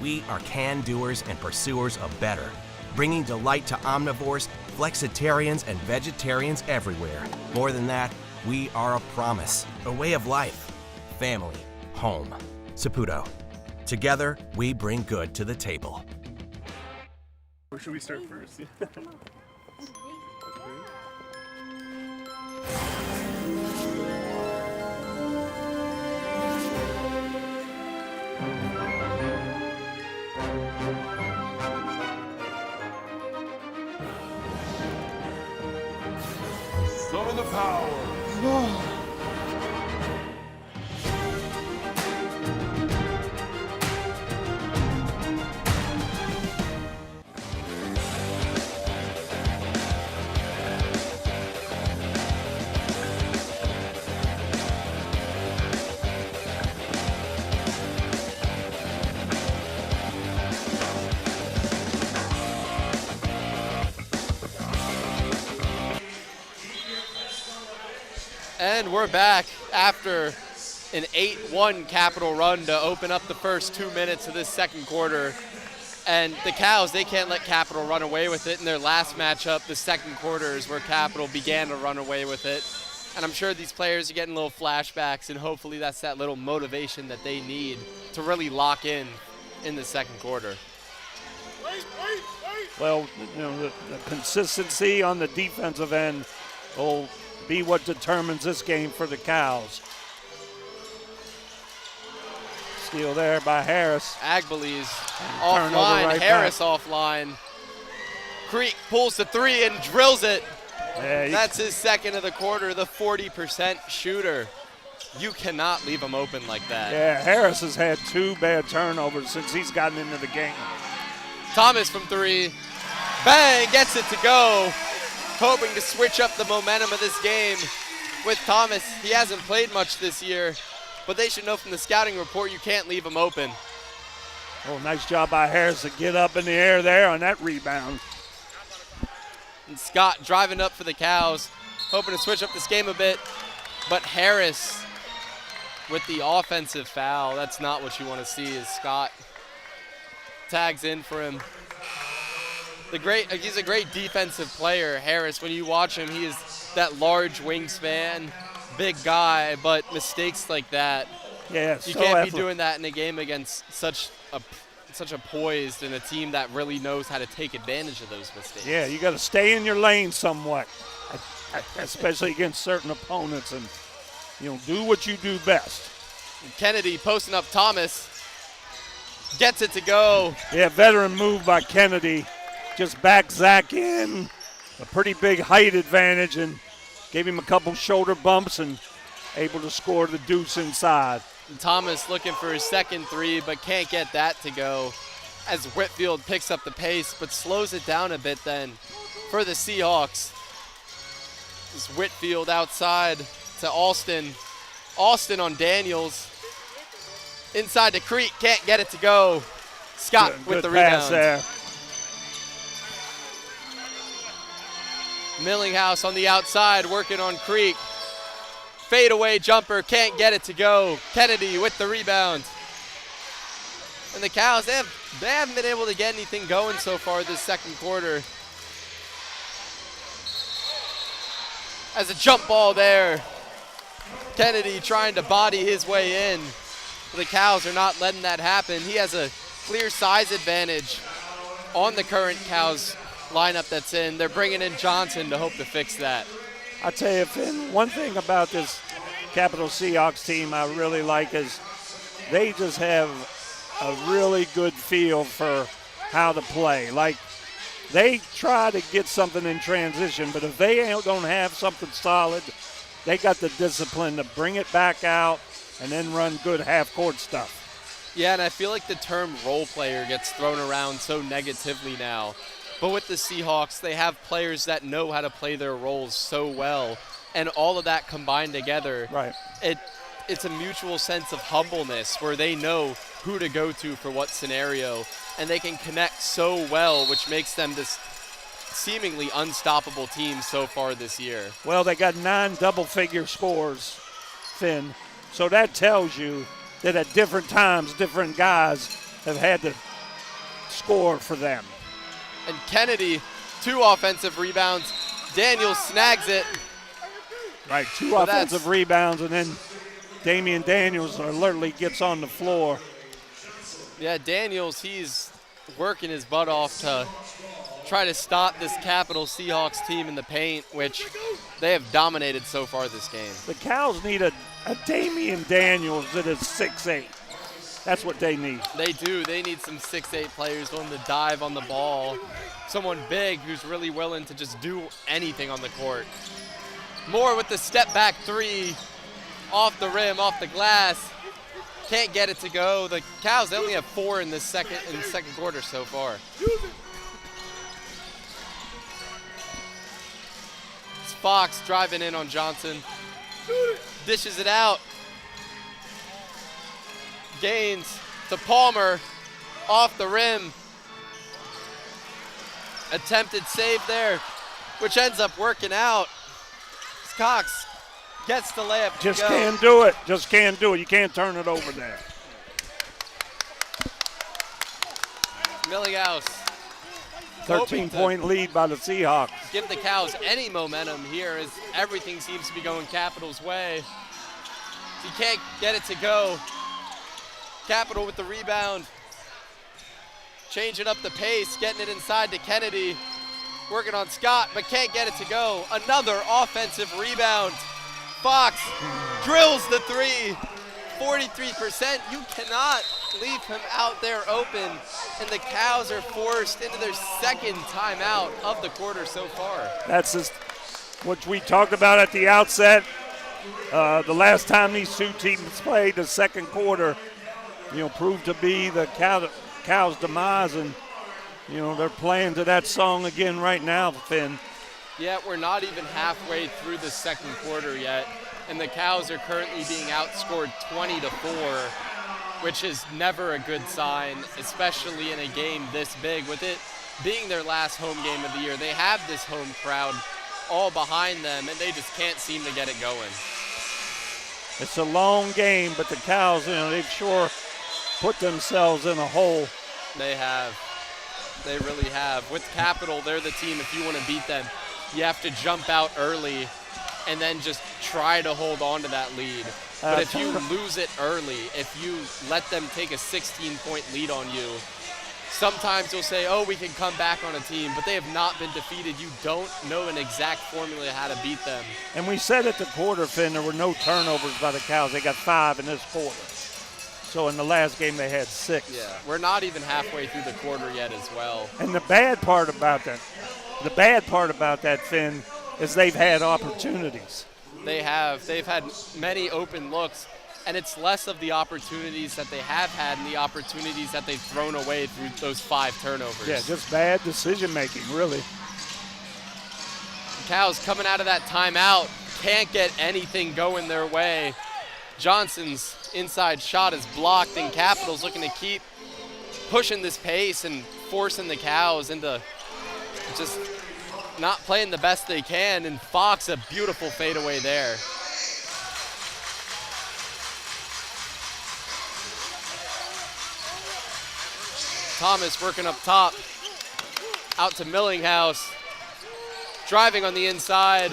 We are can-doers and pursuers of better, bringing delight to omnivores, flexitarians, and vegetarians everywhere. More than that, we are a promise, a way of life, family, home. Saputo. Together, we bring good to the table. Or should we start first? Summon the power. And we're back after an 8-1 Capital run to open up the first 2 minutes of this second quarter. And the Cows, they can't let Capital run away with it. In their last matchup, the second quarter is where Capital began to run away with it. And I'm sure these players are getting little flashbacks, and hopefully that's that little motivation that they need to really lock in the second quarter. Well, you know, the consistency on the defensive end will be what determines this game for the Cows. Steal there by Harris. Agbeles offline, right Harris back. Offline. Creek pulls the three and drills it. Yeah, That's his second of the quarter, the 40% shooter. You cannot leave him open like that. Yeah, Harris has had 2 bad turnovers since he's gotten into the game. Thomas from three. Bang, gets it to go. Hoping to switch up the momentum of this game with Thomas. He hasn't played much this year, but they should know from the scouting report you can't leave him open. Oh, nice job by Harris to get up in the air there on that rebound. And Scott driving up for the Cows, hoping to switch up this game a bit, but Harris with the offensive foul. That's not what you want to see as Scott tags in for him. He's a great defensive player, Harris. When you watch him, he is that large wingspan, big guy, but mistakes like that. Yeah, you so can't be doing that in a game against such a poised and a team that really knows how to take advantage of those mistakes. Yeah, you got to stay in your lane somewhat, especially against certain opponents, and do what you do best. Kennedy posting up Thomas. Gets it to go. Yeah, veteran move by Kennedy. Just backed Zach in. A pretty big height advantage and gave him a couple shoulder bumps and able to score the deuce inside. And Thomas looking for his second three, but can't get that to go as Whitfield picks up the pace, but slows it down a bit then for the Seahawks. This Whitfield outside to Alston. Alston on Daniels. Inside to Creek, can't get it to go. Scott with the pass rebound. there. Millinghouse on the outside working on Creek. Fadeaway jumper, can't get it to go. Kennedy with the rebound. And the Cows, they haven't been able to get anything going so far this second quarter. As a jump ball there. Kennedy trying to body his way in. The Cows are not letting that happen. He has a clear size advantage on the current Cows lineup that's in. They're bringing in Johnson to hope to fix that. I tell you, Finn, one thing about this Capital Seahawks team I really like is they just have a really good feel for how to play. Like, they try to get something in transition, but if they don't have something solid, they got the discipline to bring it back out and then run good half-court stuff. Yeah, and I feel like the term role player gets thrown around so negatively now. But with the Seahawks, they have players that know how to play their roles so well. And all of that combined together, right? It's a mutual sense of humbleness where they know who to go to for what scenario. And they can connect so well, which makes them this seemingly unstoppable team so far this year. Well, they got 9 double-figure scores, Finn. So that tells you that at different times, different guys have had to score for them. And Kennedy, 2 offensive rebounds. Daniels snags it. Right, 2 offensive rebounds, and then Damian Daniels alertly gets on the floor. Yeah, Daniels, he's working his butt off to try to stop this Capital Seahawks team in the paint, which they have dominated so far this game. The Cows need a Damian Daniels that is 6'8". That's what they need. They do. They need some 6'8 players willing to dive on the ball. Someone big who's really willing to just do anything on the court. Moore with the step back 3. Off the rim, off the glass. Can't get it to go. The Cows, they only have 4 in the second quarter so far. It's Fox driving in on Johnson. Dishes it out. Gaines to Palmer, off the rim. Attempted save there, which ends up working out. Cox gets the layup. Just can't do it. Just can't do it. You can't turn it over there. Millinghouse. 13-point lead by the Seahawks. Give the Cows any momentum here as everything seems to be going Capital's way. He can't get it to go. Capital with the rebound. Changing up the pace, getting it inside to Kennedy. Working on Scott, but can't get it to go. Another offensive rebound. Fox drills the 3. 43%. You cannot leave him out there open. And the Cows are forced into their second timeout of the quarter so far. That's just what we talked about at the outset. The last time these two teams played, the second quarter, proved to be the Cows' demise, and they're playing to that song again right now, Finn. Yeah, we're not even halfway through the second quarter yet, and the Cows are currently being outscored 20-4, which is never a good sign, especially in a game this big. With it being their last home game of the year, they have this home crowd all behind them, and they just can't seem to get it going. It's a long game, but the Cows, they've sure put themselves in a hole. They have. They really have. With Capital, they're the team, if you want to beat them, you have to jump out early and then just try to hold on to that lead. But if you lose it early, if you let them take a 16-point lead on you, sometimes you'll say, oh, we can come back on a team, but they have not been defeated. You don't know an exact formula how to beat them. And we said at the quarter, Finn, there were no turnovers by the Cows. They got 5 in this quarter. So in the last game they had 6. Yeah, we're not even halfway through the quarter yet as well. And the bad part about that, Finn, is they've had opportunities. They have. They've had many open looks, and it's less of the opportunities that they have had and the opportunities that they've thrown away through those 5 turnovers. Yeah, just bad decision making, really. Cows coming out of that timeout, can't get anything going their way. Johnson's inside shot is blocked, and Capital's looking to keep pushing this pace and forcing the Cows into just not playing the best they can, and Fox a beautiful fadeaway there. Thomas working up top, out to Millinghouse, driving on the inside,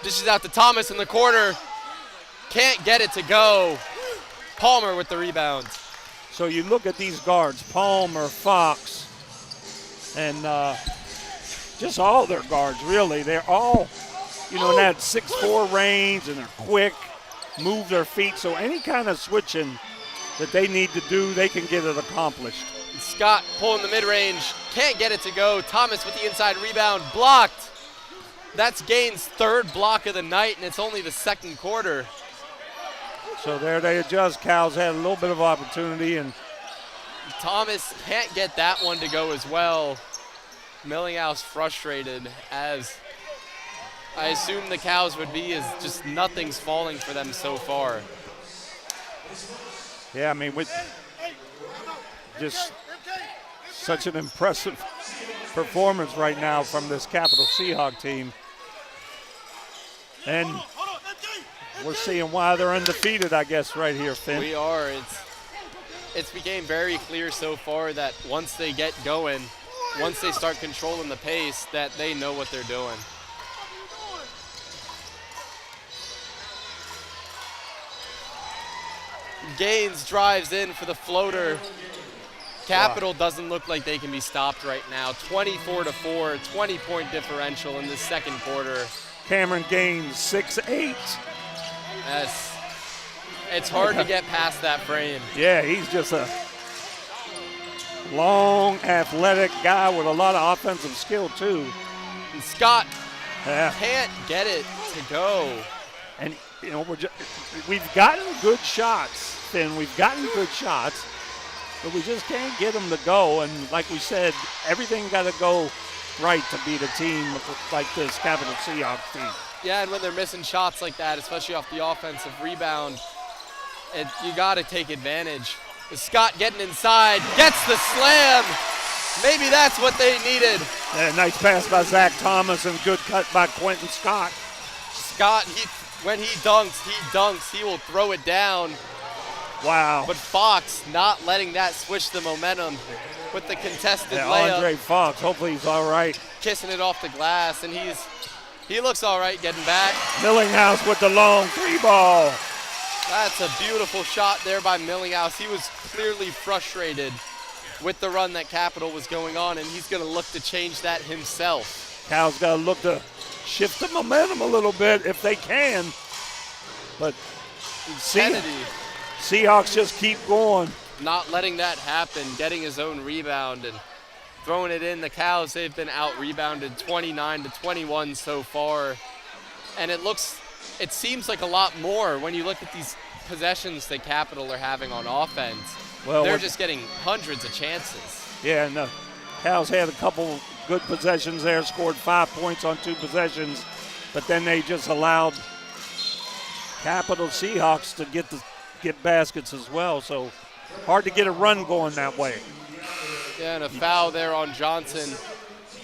dishes out to Thomas in the corner, can't get it to go. Palmer with the rebound. So you look at these guards, Palmer, Fox, and just all their guards, really. They're all, in that 6'4" range, and they're quick, move their feet. So any kind of switching that they need to do, they can get it accomplished. Scott pulling the mid-range, can't get it to go. Thomas with the inside rebound, blocked. That's Gaines' 3rd block of the night, and it's only the 2nd quarter. So there they adjust. Cows had a little bit of opportunity, and Thomas can't get that one to go as well. Millinghouse frustrated, as I assume the Cows would be, as just nothing's falling for them so far. Yeah, I mean, with just such an impressive performance right now from this Capital Seahawks team. And we're seeing why they're undefeated, I guess, right here, Finn. We are. It's became very clear so far that once they get going, once they start controlling the pace, that they know what they're doing. Gaines drives in for the floater. Capital doesn't look like they can be stopped right now. 24-4, 20-point differential in the 2nd quarter. Cameron Gaines, 6'8". Yes. It's hard to get past that frame. Yeah, he's just a long, athletic guy with a lot of offensive skill, too. And Scott can't get it to go. And, we've gotten good shots, Finn. We've gotten good shots, but we just can't get them to go. And like we said, everything got to go right to beat a team like this Capital Seahawks team. Yeah, and when they're missing shots like that, especially off the offensive rebound, you got to take advantage. Scott getting inside, gets the slam. Maybe that's what they needed. Yeah, nice pass by Zach Thomas and good cut by Quentin Scott. Scott, when he dunks, he will throw it down. Wow. But Fox not letting that switch the momentum with the contested layup. Andre Fox, hopefully he's all right. Kissing it off the glass, and he looks all right getting back. Millinghouse with the long 3 ball. That's a beautiful shot there by Millinghouse. He was clearly frustrated with the run that Capital was going on, and he's going to look to change that himself. Cal's got to look to shift the momentum a little bit if they can. But Seahawks just keep going. Not letting that happen, getting his own rebound and throwing it in. The Cows, they've been out-rebounded 29-21 so far. And it seems like a lot more when you look at these possessions that Capital are having on offense. Well, they're just getting hundreds of chances. Yeah, and the Cows had a couple good possessions there, scored 5 points on 2 possessions, but then they just allowed Capital Seahawks to get baskets as well. So hard to get a run going that way. Yeah, and a foul there on Johnson.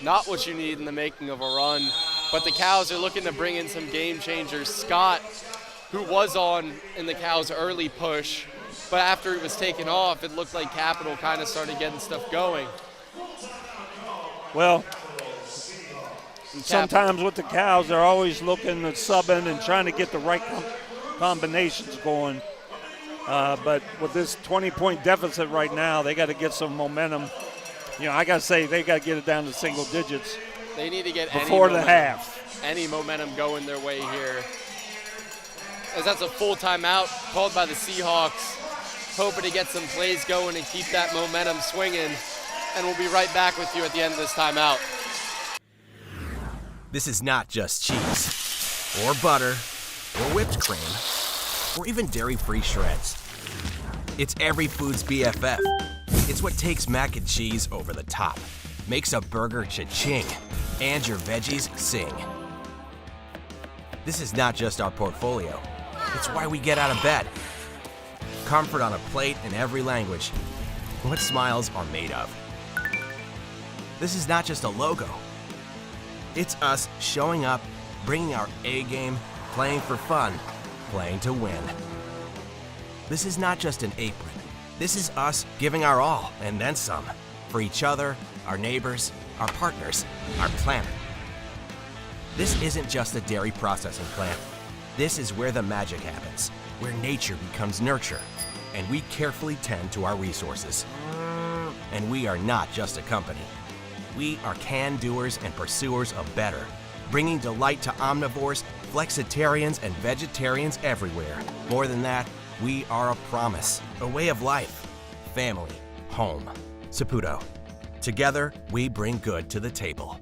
Not what you need in the making of a run. But the Cows are looking to bring in some game changers. Scott, who was on in the Cows' early push, but after it was taken off, it looked like Capital kind of started getting stuff going. Well, sometimes with the Cows, they're always looking at subbing and trying to get the right combinations going. But with this 20-point deficit right now, they got to get some momentum. I got to say, they got to get it down to single digits. They need to get before the half. Any momentum going their way here. As that's a full timeout called by the Seahawks. hoping to get some plays going and keep that momentum swinging. And we'll be right back with you at the end of this timeout. This is not just cheese, or butter, or whipped cream, or even dairy-free shreds. It's every food's BFF. It's what takes mac and cheese over the top, makes a burger cha-ching, and your veggies sing. This is not just our portfolio. It's why we get out of bed. Comfort on a plate in every language. What smiles are made of. This is not just a logo. It's us showing up, bringing our A game, playing for fun, playing to win. This is not just an apron. This is us giving our all and then some for each other, our neighbors, our partners, our planet. This isn't just a dairy processing plant. This is where the magic happens, where nature becomes nurture, and we carefully tend to our resources. And we are not just a company. We are can-doers and pursuers of better, bringing delight to omnivores, flexitarians, and vegetarians everywhere. More than that, we are a promise, a way of life, family, home. Saputo. Together, we bring good to the table.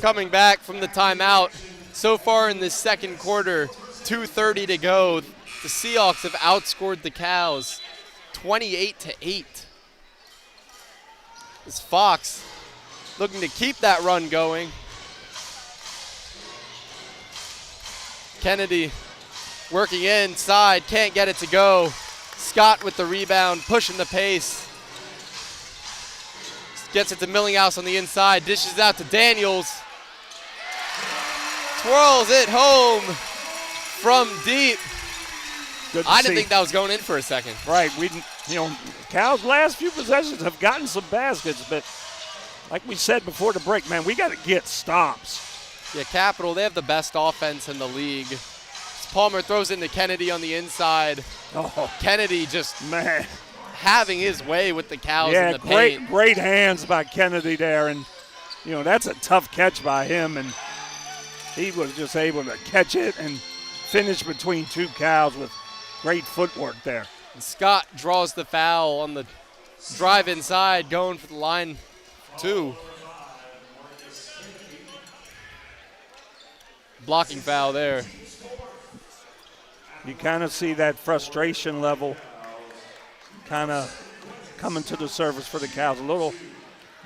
Coming back from the timeout, so far in this second quarter, 2:30 to go. The Seahawks have outscored the Cows 28-8. As Fox looking to keep that run going. Kennedy working inside, can't get it to go. Scott with the rebound, pushing the pace. Gets it to Millinghouse on the inside, dishes out to Daniels. Twirls it home from deep. I didn't think that was going in for a second. Right, Cows' last few possessions have gotten some baskets, but like we said before the break, man, we got to get stops. Yeah, Capital, they have the best offense in the league. Palmer throws into Kennedy on the inside. Oh, Kennedy just having his way with the Cows in the paint. Great hands by Kennedy there, and that's a tough catch by him, and he was just able to catch it and finish between two Cows with great footwork there. And Scott draws the foul on the drive inside, going for the line two. Blocking foul there. You kind of see that frustration level kind of coming to the surface for the Cows. A little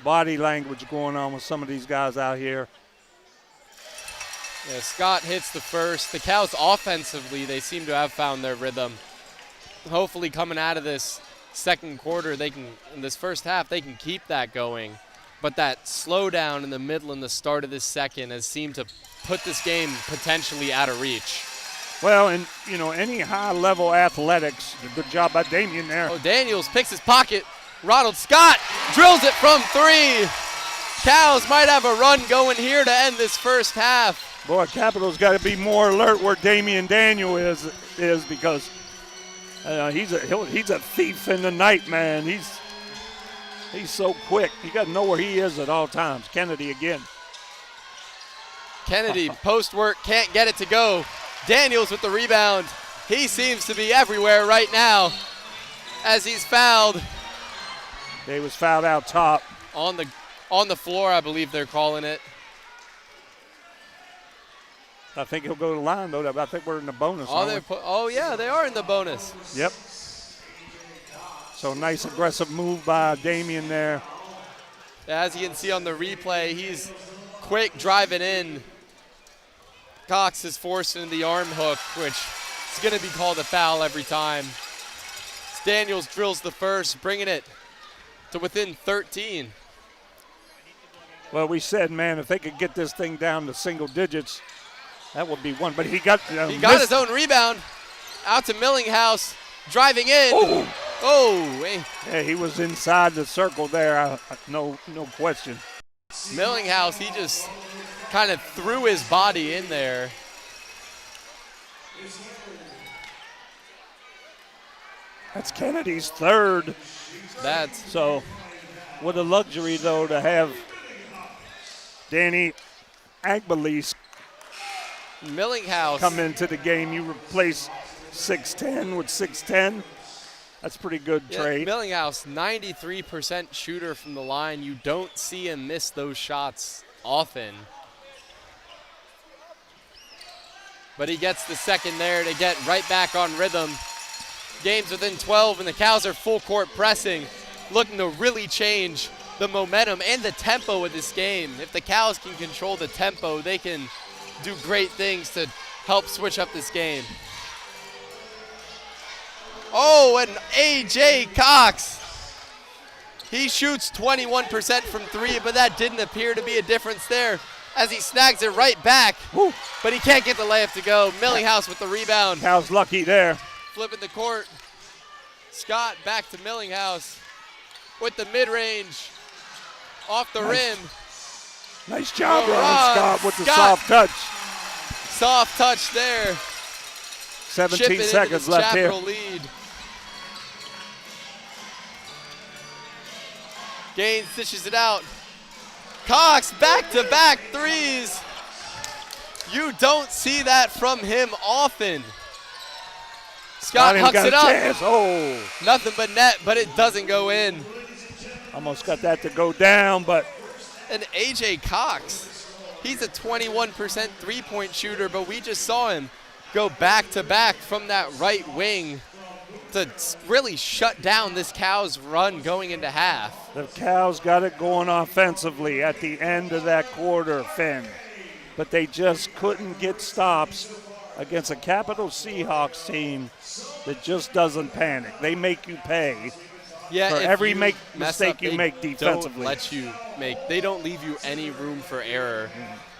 body language going on with some of these guys out here. Yeah, Scott hits the first. The Cows offensively, they seem to have found their rhythm. Hopefully coming out of this second quarter, in this first half, they can keep that going. But that slowdown in the middle and the start of this second has seemed to put this game potentially out of reach. Well, and, any high-level athletics, good job by Damian there. Oh, Daniels picks his pocket. Ronald Scott drills it from three. Cows might have a run going here to end this first half. Boy, Capital's got to be more alert where Damian Daniel is because he's a thief in the night, man. He's so quick. You got to know where he is at all times. Kennedy again. Kennedy, post work, can't get it to go. Daniels with the rebound. He seems to be everywhere right now as he's fouled. He was fouled out top. On the floor, I believe they're calling it. I think he'll go to the line, though. I think we're in the bonus. Yeah, they are in the bonus. Yep. So nice aggressive move by Damian there. As you can see on the replay, he's quick driving in. Cox is forced into the arm hook, which is going to be called a foul every time. Daniels drills the first, bringing it to within 13. Well, we said, man, if they could get this thing down to single digits, that would be one. But he got his own rebound. Out to Millinghouse, driving in. Hey. Yeah, he was inside the circle there. No question. Millinghouse, he just kind of threw his body in there. That's Kennedy's third. So, what a luxury, though, to have Danny Agbelis Millinghouse come into the game. You replace 6'10 with 6'10. That's pretty good trade. Millinghouse, 93% shooter from the line. You don't see him miss those shots often. But he gets the second there to get right back on rhythm. Game's within 12, and the Cows are full court pressing, looking to really change the momentum and the tempo of this game. If the Cows can control the tempo, they can do great things to help switch up this game. Oh, and A.J. Cox. He shoots 21% from three, but that didn't appear to be a difference there as he snags it right back. Woo. But he can't get the layup to go. Millinghouse with the rebound. Cows lucky there. Flipping the court. Scott back to Millinghouse with the mid-range. Off the rim. Nice job, Scott, with the soft touch. Soft touch there. 17 seconds left here. Lead. Gaines dishes it out. Cox back-to-back threes. You don't see that from him often. Scott hucks it up. Oh. Nothing but net, but it doesn't go in. Almost got that to go down, but. And A.J. Cox, he's a 21% three-point shooter, but we just saw him go back-to-back from that right wing to really shut down this Cows run going into half. The Cows got it going offensively at the end of that quarter, Finn. But they just couldn't get stops against a Capital Seahawks team that just doesn't panic. They make you pay for every mistake you make defensively. They don't leave you any room for error.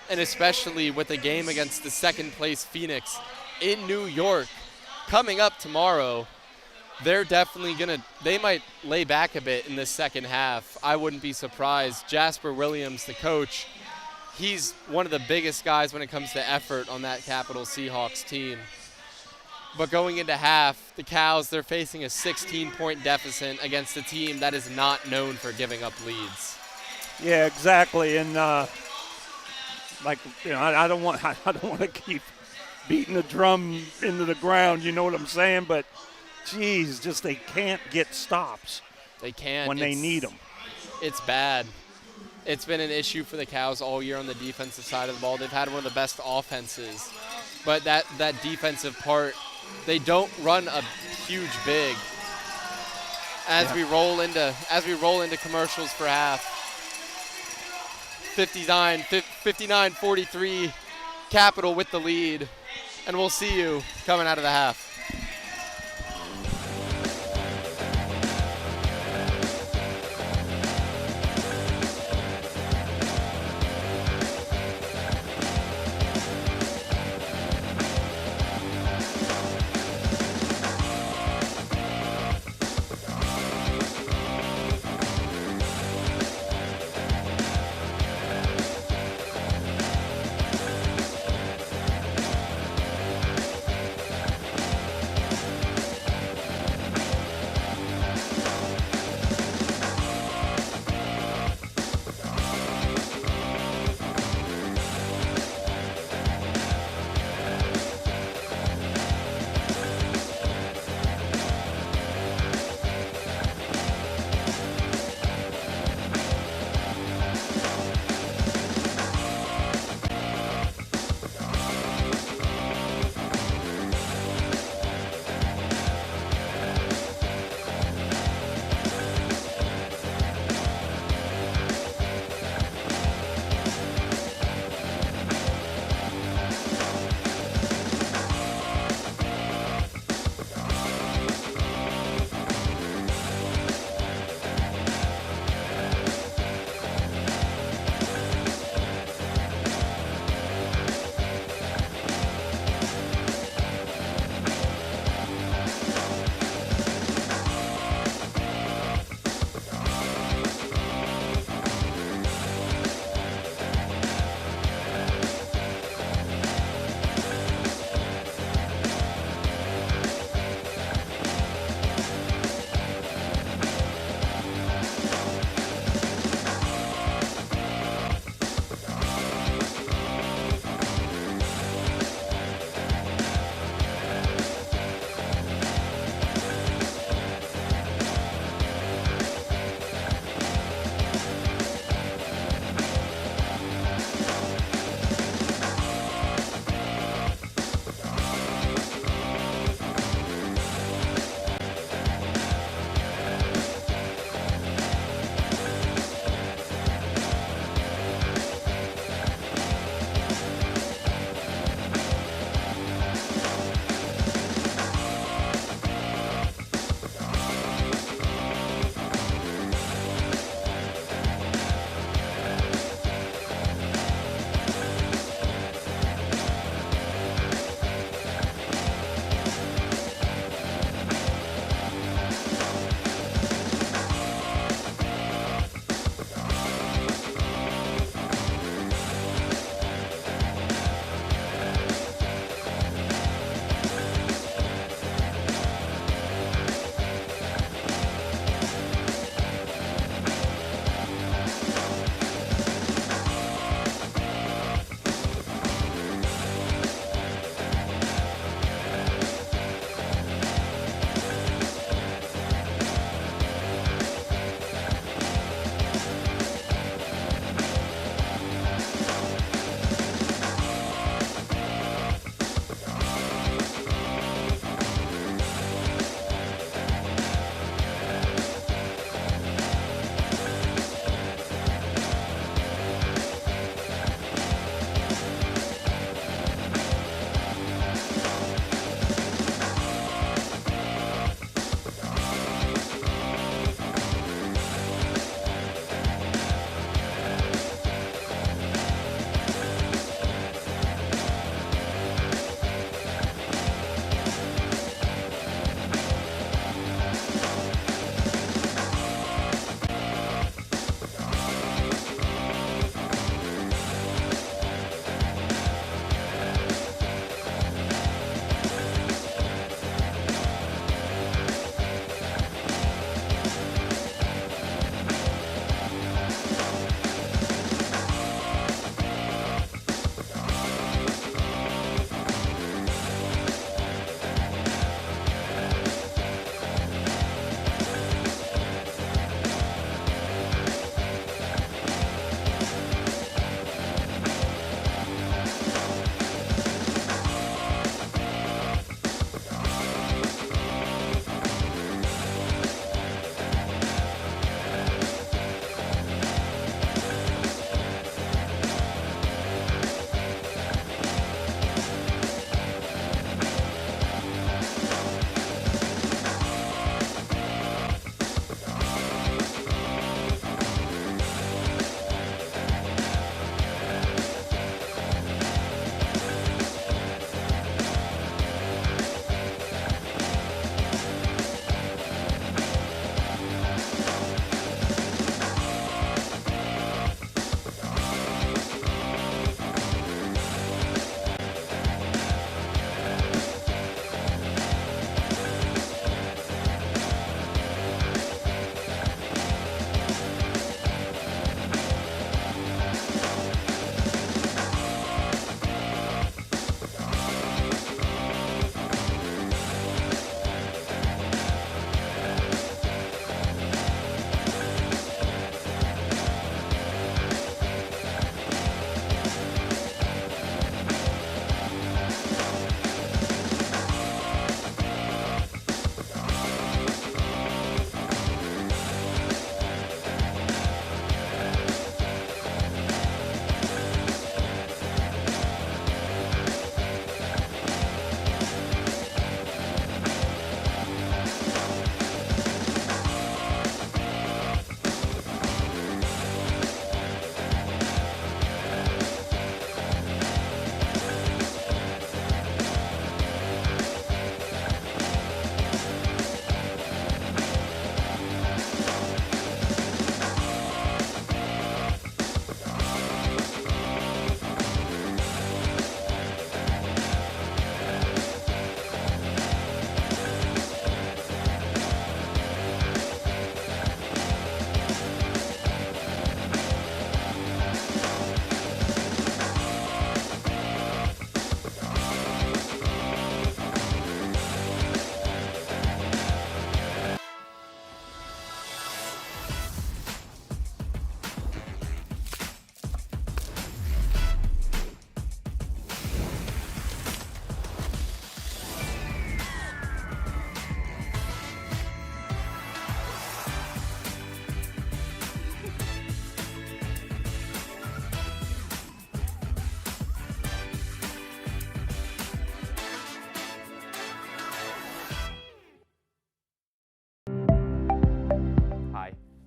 And especially with a game against the second-place Phoenix in New York coming up tomorrow, they're definitely they might lay back a bit in the second half. I wouldn't be surprised. Jasper Williams, the coach, he's one of the biggest guys when it comes to effort on that Capital Seahawks team. But going into half, the Cows, they're facing a 16-point deficit against a team that is not known for giving up leads. Yeah, exactly. And I don't want to keep beating the drum into the ground. You know what I'm saying? But, geez, just they can't get stops. They can't when they need them. It's bad. It's been an issue for the Cows all year on the defensive side of the ball. They've had one of the best offenses, but that defensive part, they don't run a huge big. As we roll into commercials for half. 59-43, Capital with the lead, and we'll see you coming out of the half.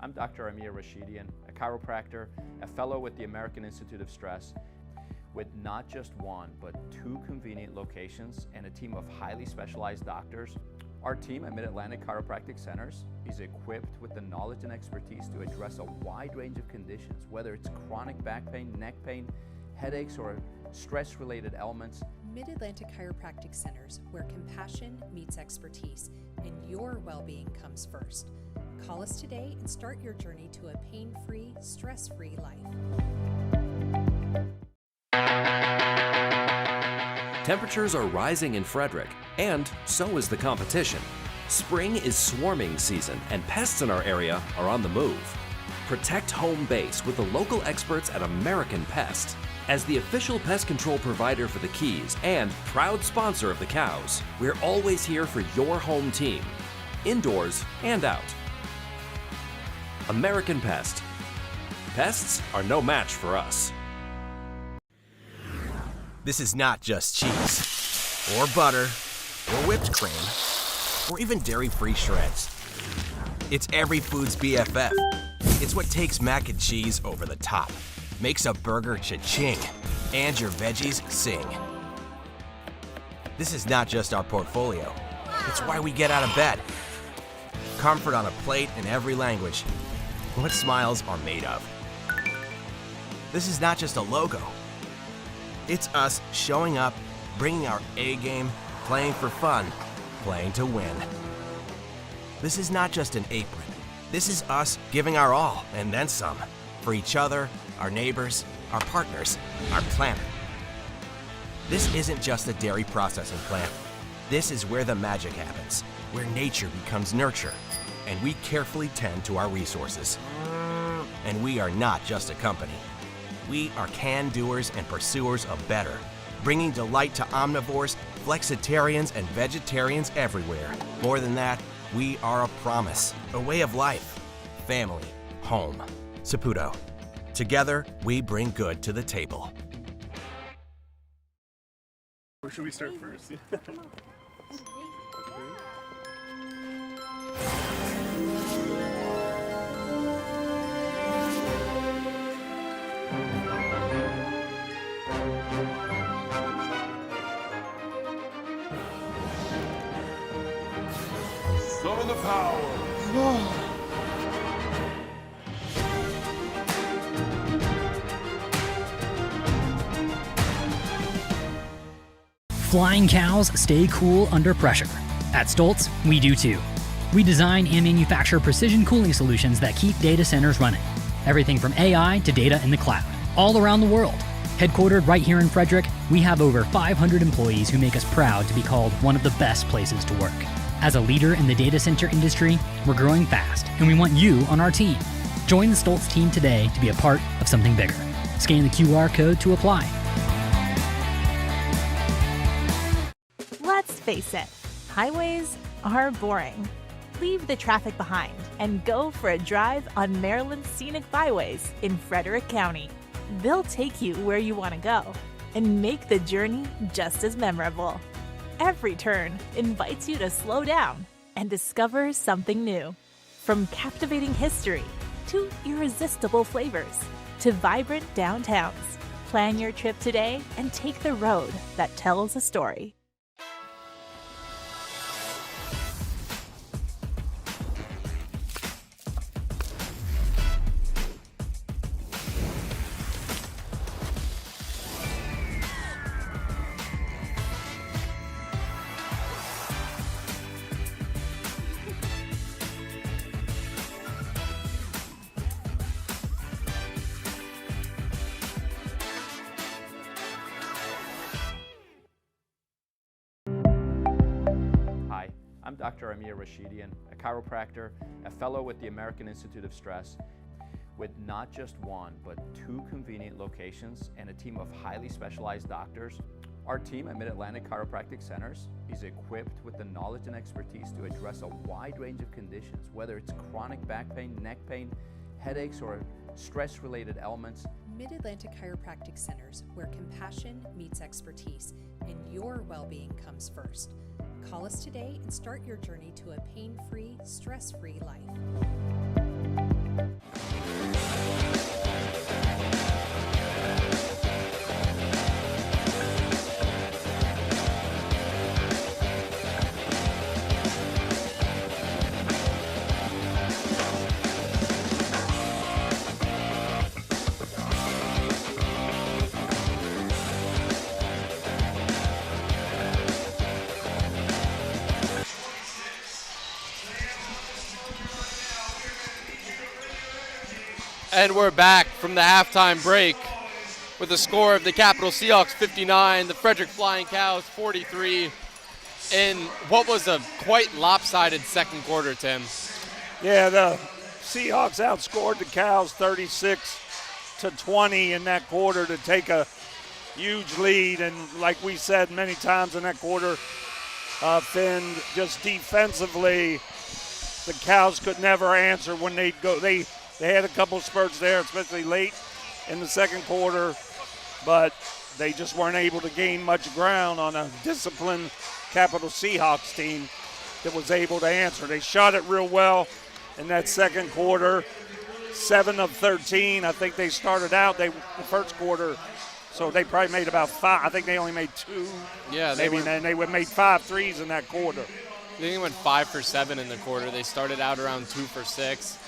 I'm Dr. Amir Rashidian, a chiropractor, a fellow with the American Institute of Stress, with not just one, but 2 convenient locations and a team of highly specialized doctors. Our team at Mid-Atlantic Chiropractic Centers is equipped with the knowledge and expertise to address a wide range of conditions, whether it's chronic back pain, neck pain, headaches, or stress-related ailments. Mid-Atlantic Chiropractic Centers, where compassion meets expertise and your well-being comes first. Call us today and start your journey to a pain-free, stress-free life. Temperatures are rising in Frederick, and so is the competition. Spring is swarming season, and pests in our area are on the move. Protect home base with the local experts at American Pest. As the official pest control provider for the Keys and proud sponsor of the Cows, we're always here for your home team, indoors and out. American Pest. Pests are no match for us. This is not just cheese, or butter, or whipped cream, or even dairy-free shreds. It's every food's BFF. It's what takes mac and cheese over the top, makes a burger cha-ching, and your veggies sing. This is not just our portfolio. It's why we get out of bed. Comfort on a plate in every language. What smiles are made of. This is not just a logo. It's us showing up, bringing our A game, playing for fun, playing to win. This is not just an apron. This is us giving our all and then some for each other, our neighbors, our partners, our planet. This isn't just a dairy processing plant. This is where the magic happens, where nature becomes nurture, and we carefully tend to our resources. And we are not just a company. We are can-doers and pursuers of better, bringing delight to omnivores, flexitarians, and vegetarians everywhere. More than that, we are a promise, a way of life, family, home. Saputo. Together, we bring good to the table. Or should we start first? Summon the power. Flying cows stay cool under pressure. At Stoltz, we do too. We design and manufacture precision cooling solutions that keep data centers running. Everything from AI to data in the cloud, all around the world. Headquartered right here in Frederick, we have over 500 employees who make us proud to be called one of the best places to work. As a leader in the data center industry, we're growing fast, and we want you on our team. Join the Stoltz team today to be a part of something bigger. Scan the QR code to apply. Let's face it, highways are boring. Leave the traffic behind and go for a drive on Maryland's scenic byways in Frederick County. They'll take you where you want to go and make the journey just as memorable. Every turn invites you to slow down and discover something new. From captivating history to irresistible flavors to vibrant downtowns. Plan your trip today and take the road that tells a story. I'm Dr. Amir Rashidian, a chiropractor, a fellow with the American Institute of Stress, with not just one, but 2 convenient locations and a team of highly specialized doctors. Our team at Mid-Atlantic Chiropractic Centers is equipped with the knowledge and expertise to address a wide range of conditions, whether it's chronic back pain, neck pain, headaches, or stress-related ailments. Mid-Atlantic Chiropractic Centers, where compassion meets expertise and your well-being comes first. Call us today and start your journey to a pain-free, stress-free life. And we're back from the halftime break with the score of the Capital Seahawks 59, the Frederick Flying Cows 43, in what was a quite lopsided second quarter, Tim. Yeah, the Seahawks outscored the Cows 36-20 in that quarter to take a huge lead. And like we said many times in that quarter, Finn, just defensively, the Cows could never answer when they'd go. They had a couple spurts there, especially late in the second quarter, but they just weren't able to gain much ground on a disciplined Capital Seahawks team that was able to answer. They shot it real well in that second quarter, 7 of 13. I think they started out the first quarter, so they probably made about 5. I think they only made 2. Yeah, they made 5 threes in that quarter. I think they went 5 for 7 in the quarter. They started out around 2 for 6,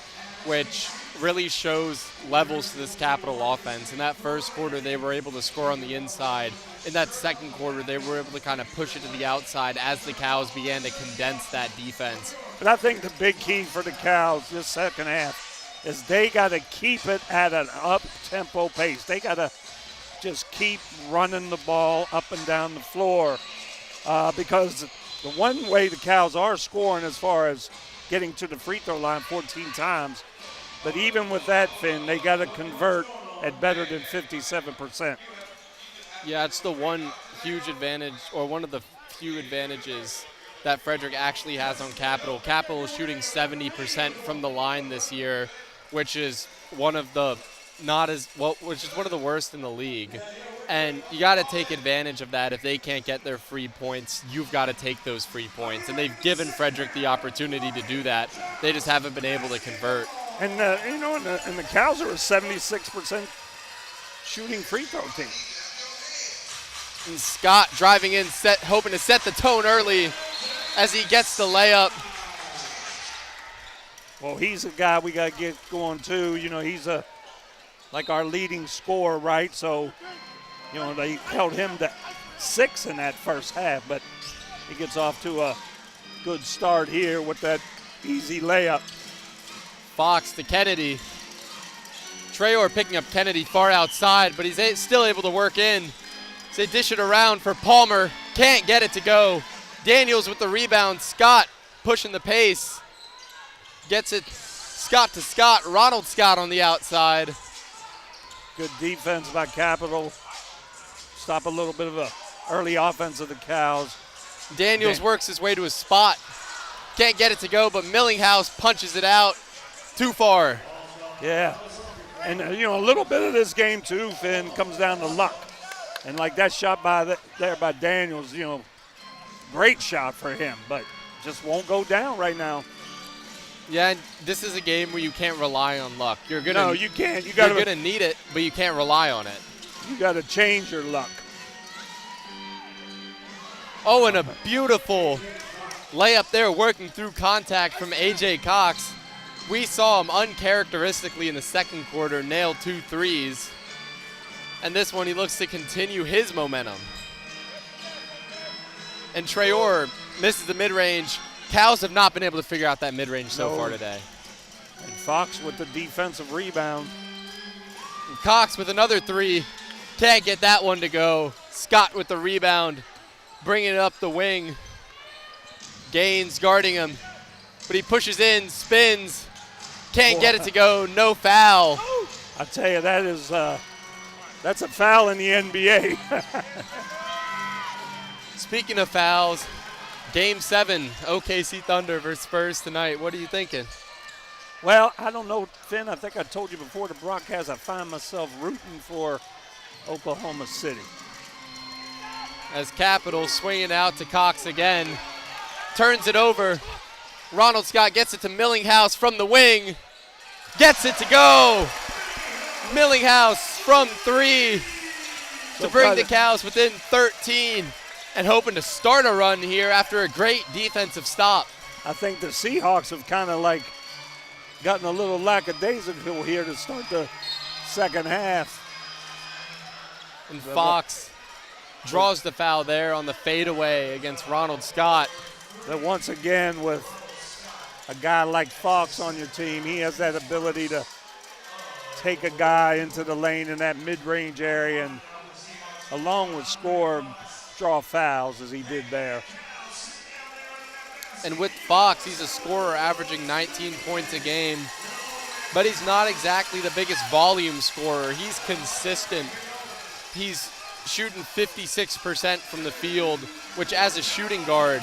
which really shows levels to this Capital offense. In that first quarter, they were able to score on the inside. In that second quarter, they were able to kind of push it to the outside as the Cows began to condense that defense. But I think the big key for the Cows this second half is they got to keep it at an up-tempo pace. They got to just keep running the ball up and down the floor because the one way the Cows are scoring as far as getting to the free throw line 14 times, but even with that, Finn, they got to convert at better than 57%. Yeah, it's the one huge advantage, or one of the few advantages that Frederick actually has on Capital. Capital is shooting 70% from the line this year, which is one of the which is one of the worst in the league. And you got to take advantage of that. If they can't get their free points, you've got to take those free points. And they've given Frederick the opportunity to do that. They just haven't been able to convert. And the Cows are a 76% shooting free throw team. And Scott driving in, hoping to set the tone early as he gets the layup. Well, he's a guy we got to get going too. You know, he's like our leading scorer, right? So, you know, they held him to 6 in that first half, but he gets off to a good start here with that easy layup. Fox to Kennedy. Traore picking up Kennedy far outside, but he's still able to work in. So they dish it around for Palmer. Can't get it to go. Daniels with the rebound. Scott pushing the pace. Gets it Scott to Scott. Ronald Scott on the outside. Good defense by Capital. Stop a little bit of a early offense of the Cows. Daniels works his way to a spot. Can't get it to go, but Millinghouse punches it out. Too far. Yeah. And, you know, a little bit of this game, too, Finn, comes down to luck. And like that shot there by Daniels, you know, great shot for him, but just won't go down right now. Yeah, and this is a game where you can't rely on luck. You can't. You're going to need it, but you can't rely on it. You got to change your luck. Oh, and a beautiful layup there, working through contact from A.J. Cox. We saw him uncharacteristically in the second quarter nail 2 threes. And this one, he looks to continue his momentum. And Traore misses the mid-range. Cows have not been able to figure out that mid-range so far today. And Fox with the defensive rebound. And Cox with another 3. Can't get that one to go. Scott with the rebound, bringing it up the wing. Gaines guarding him, but he pushes in, spins. Can't get it to go. No foul. I tell you, that's a foul in the NBA. Speaking of fouls, Game 7, OKC Thunder versus Spurs tonight. What are you thinking? Well, I don't know, Finn. I think I told you before the broadcast I find myself rooting for Oklahoma City. As Capital swinging out to Cox again. Turns it over. Ronald Scott gets it to Millinghouse from the wing. Gets it to go. Millinghouse from 3 to bring the Cows within 13 and hoping to start a run here after a great defensive stop. I think the Seahawks have kind of like gotten a little lackadaisical here to start the second half. And Fox draws the foul there on the fadeaway against Ronald Scott. That once again, with a guy like Fox on your team, he has that ability to take a guy into the lane in that mid-range area and, along with score, draw fouls as he did there. And with Fox, he's a scorer averaging 19 points a game, but he's not exactly the biggest volume scorer. He's consistent. He's shooting 56% from the field, which as a shooting guard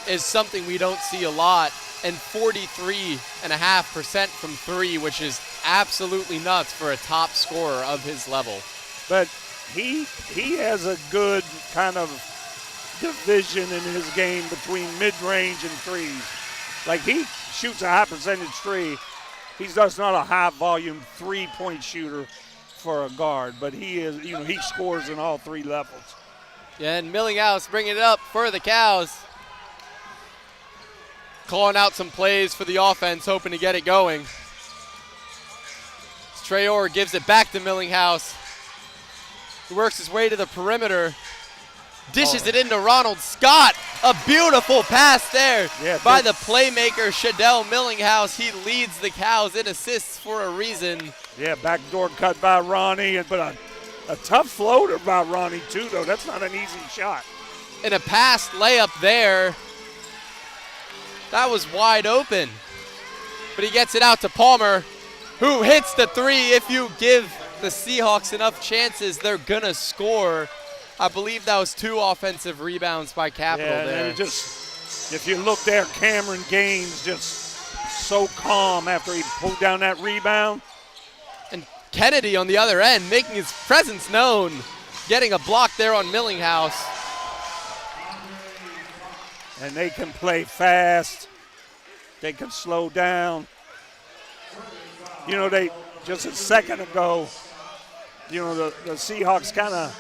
is something we don't see a lot, and 43.5% from 3, which is absolutely nuts for a top scorer of his level. But he has a good kind of division in his game between mid-range and threes. Like, he shoots a high percentage three. He's just not a high volume 3-point shooter for a guard, but he is, he scores in all 3 levels. Yeah, and Millinghouse bringing it up for the Cows. Calling out some plays for the offense, hoping to get it going. Traore gives it back to Millinghouse. He works his way to the perimeter. Dishes it into Ronald Scott. A beautiful pass there by the playmaker, Shadell Millinghouse. He leads the Cows in assists for a reason. Yeah, backdoor cut by Ronnie, but a tough floater by Ronnie too, though. That's not an easy shot. And a pass layup there. That was wide open. But he gets it out to Palmer, who hits the 3. If you give the Seahawks enough chances, they're going to score. I believe that was 2 offensive rebounds by Capital there. And if you look there, Cameron Gaines just so calm after he pulled down that rebound. And Kennedy on the other end making his presence known, getting a block there on Millinghouse. And they can play fast. They can slow down. They just a second ago, the Seahawks kind of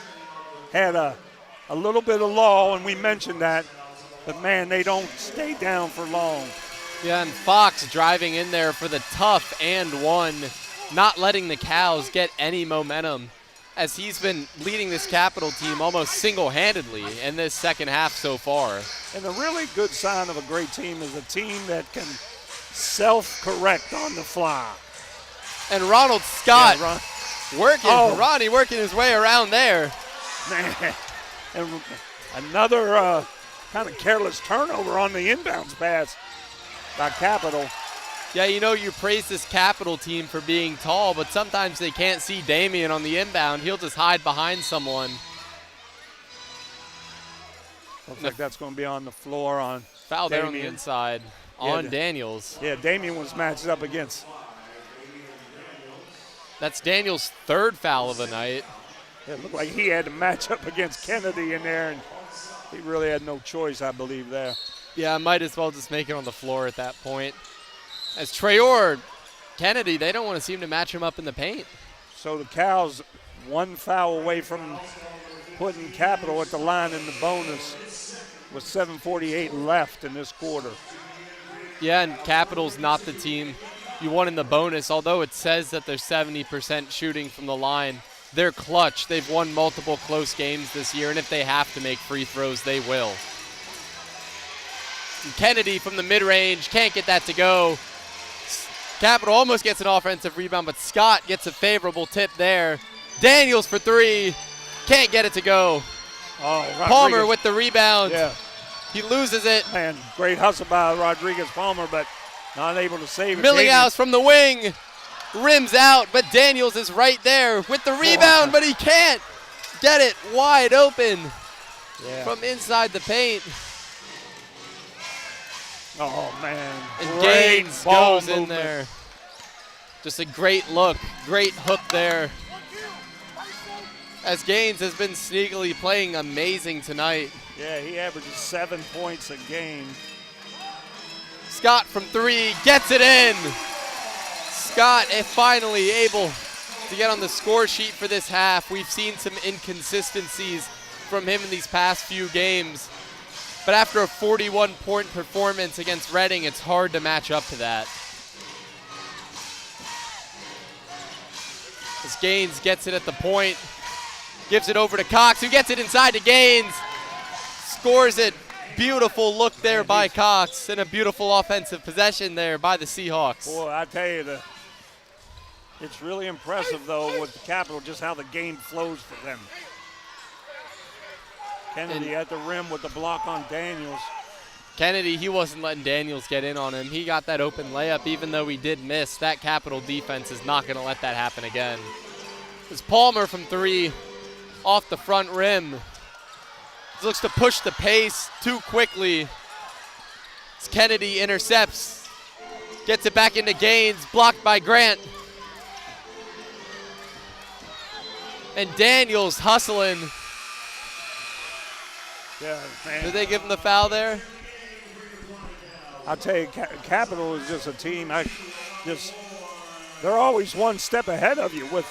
had a little bit of lull, and we mentioned that. But, man, they don't stay down for long. Yeah, and Fox driving in there for the tough and 1, not letting the Cows get any momentum, as he's been leading this Capital team almost single-handedly in this second half so far. And a really good sign of a great team is a team that can self-correct on the fly. And Ronald Scott Ronnie working his way around there. Man, and another kind of careless turnover on the inbounds pass by Capital. Yeah, you praise this Capital team for being tall, but sometimes they can't see Damian on the inbound. He'll just hide behind someone. Looks like that's going to be on the floor on foul Damian. There on the inside on Daniels. Yeah, Damian was matched up against. That's Daniels' 3rd foul of the night. It looked like he had to match up against Kennedy in there, and he really had no choice, I believe, there. Yeah, might as well just make it on the floor at that point. As Traore, Kennedy, they don't want to seem to match him up in the paint. So the Cows 1 foul away from putting Capital at the line in the bonus with 7:48 left in this quarter. Yeah, and Capital's not the team you want in the bonus, although it says that they're 70% shooting from the line. They're clutch. They've won multiple close games this year, and if they have to make free throws, they will. And Kennedy from the mid-range can't get that to go. Capital almost gets an offensive rebound, but Scott gets a favorable tip there. Daniels for 3. Can't get it to go. Palmer with the rebound. Yeah. He loses it. Man, great hustle by Rodriguez Palmer, but not able to save it. Millinghouse from the wing. Rims out, but Daniels is right there with the rebound, but he can't get it wide open from inside the paint. Oh, man. And Gaines goes in there. Just a great look, great hook there. As Gaines has been sneakily playing amazing tonight. Yeah, he averages 7 points a game. Scott from 3 gets it in. Scott finally able to get on the score sheet for this half. We've seen some inconsistencies from him in these past few games. But after a 41-point performance against Reading, it's hard to match up to that. As Gaines gets it at the point, gives it over to Cox, who gets it inside to Gaines. Scores it. Beautiful look there by Cox, and a beautiful offensive possession there by the Seahawks. Boy, I tell you, it's really impressive, though, with the Capital, just how the game flows for them. Kennedy at the rim with the block on Daniels. Kennedy, he wasn't letting Daniels get in on him. He got that open layup, even though he did miss. That Capital defense is not going to let that happen again. It's Palmer from 3 off the front rim. He looks to push the pace too quickly. As Kennedy intercepts, gets it back into Gaines, blocked by Grant. And Daniels hustling. Yeah, man. Did they give him the foul there? I'll tell you, Capital is just a team. They're always one step ahead of you with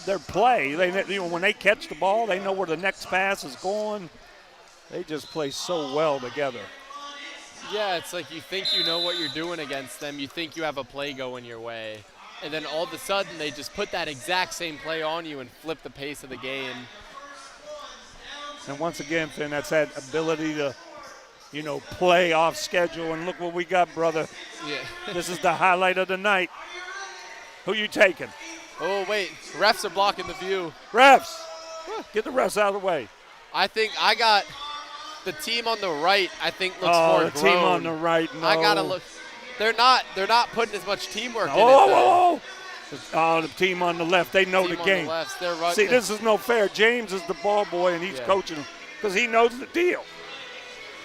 their play. When they catch the ball, they know where the next pass is going. They just play so well together. Yeah, it's like you think you know what you're doing against them. You think you have a play going your way. And then all of a sudden, they just put that exact same play on you and flip the pace of the game. And once again, Finn, that's that ability to, play off schedule. And look what we got, brother. Yeah. This is the highlight of the night. Who you taking? Oh, wait. Refs are blocking the view. Refs. Get the refs out of the way. I think I got the team on the right, I think, looks more grown. The team on the right, no. I got to look. They're not putting as much teamwork in it. Oh, the team on the left, they know the game. On the left, they're right. See, this is no fair. James is the ball boy, and he's coaching them because he knows the deal.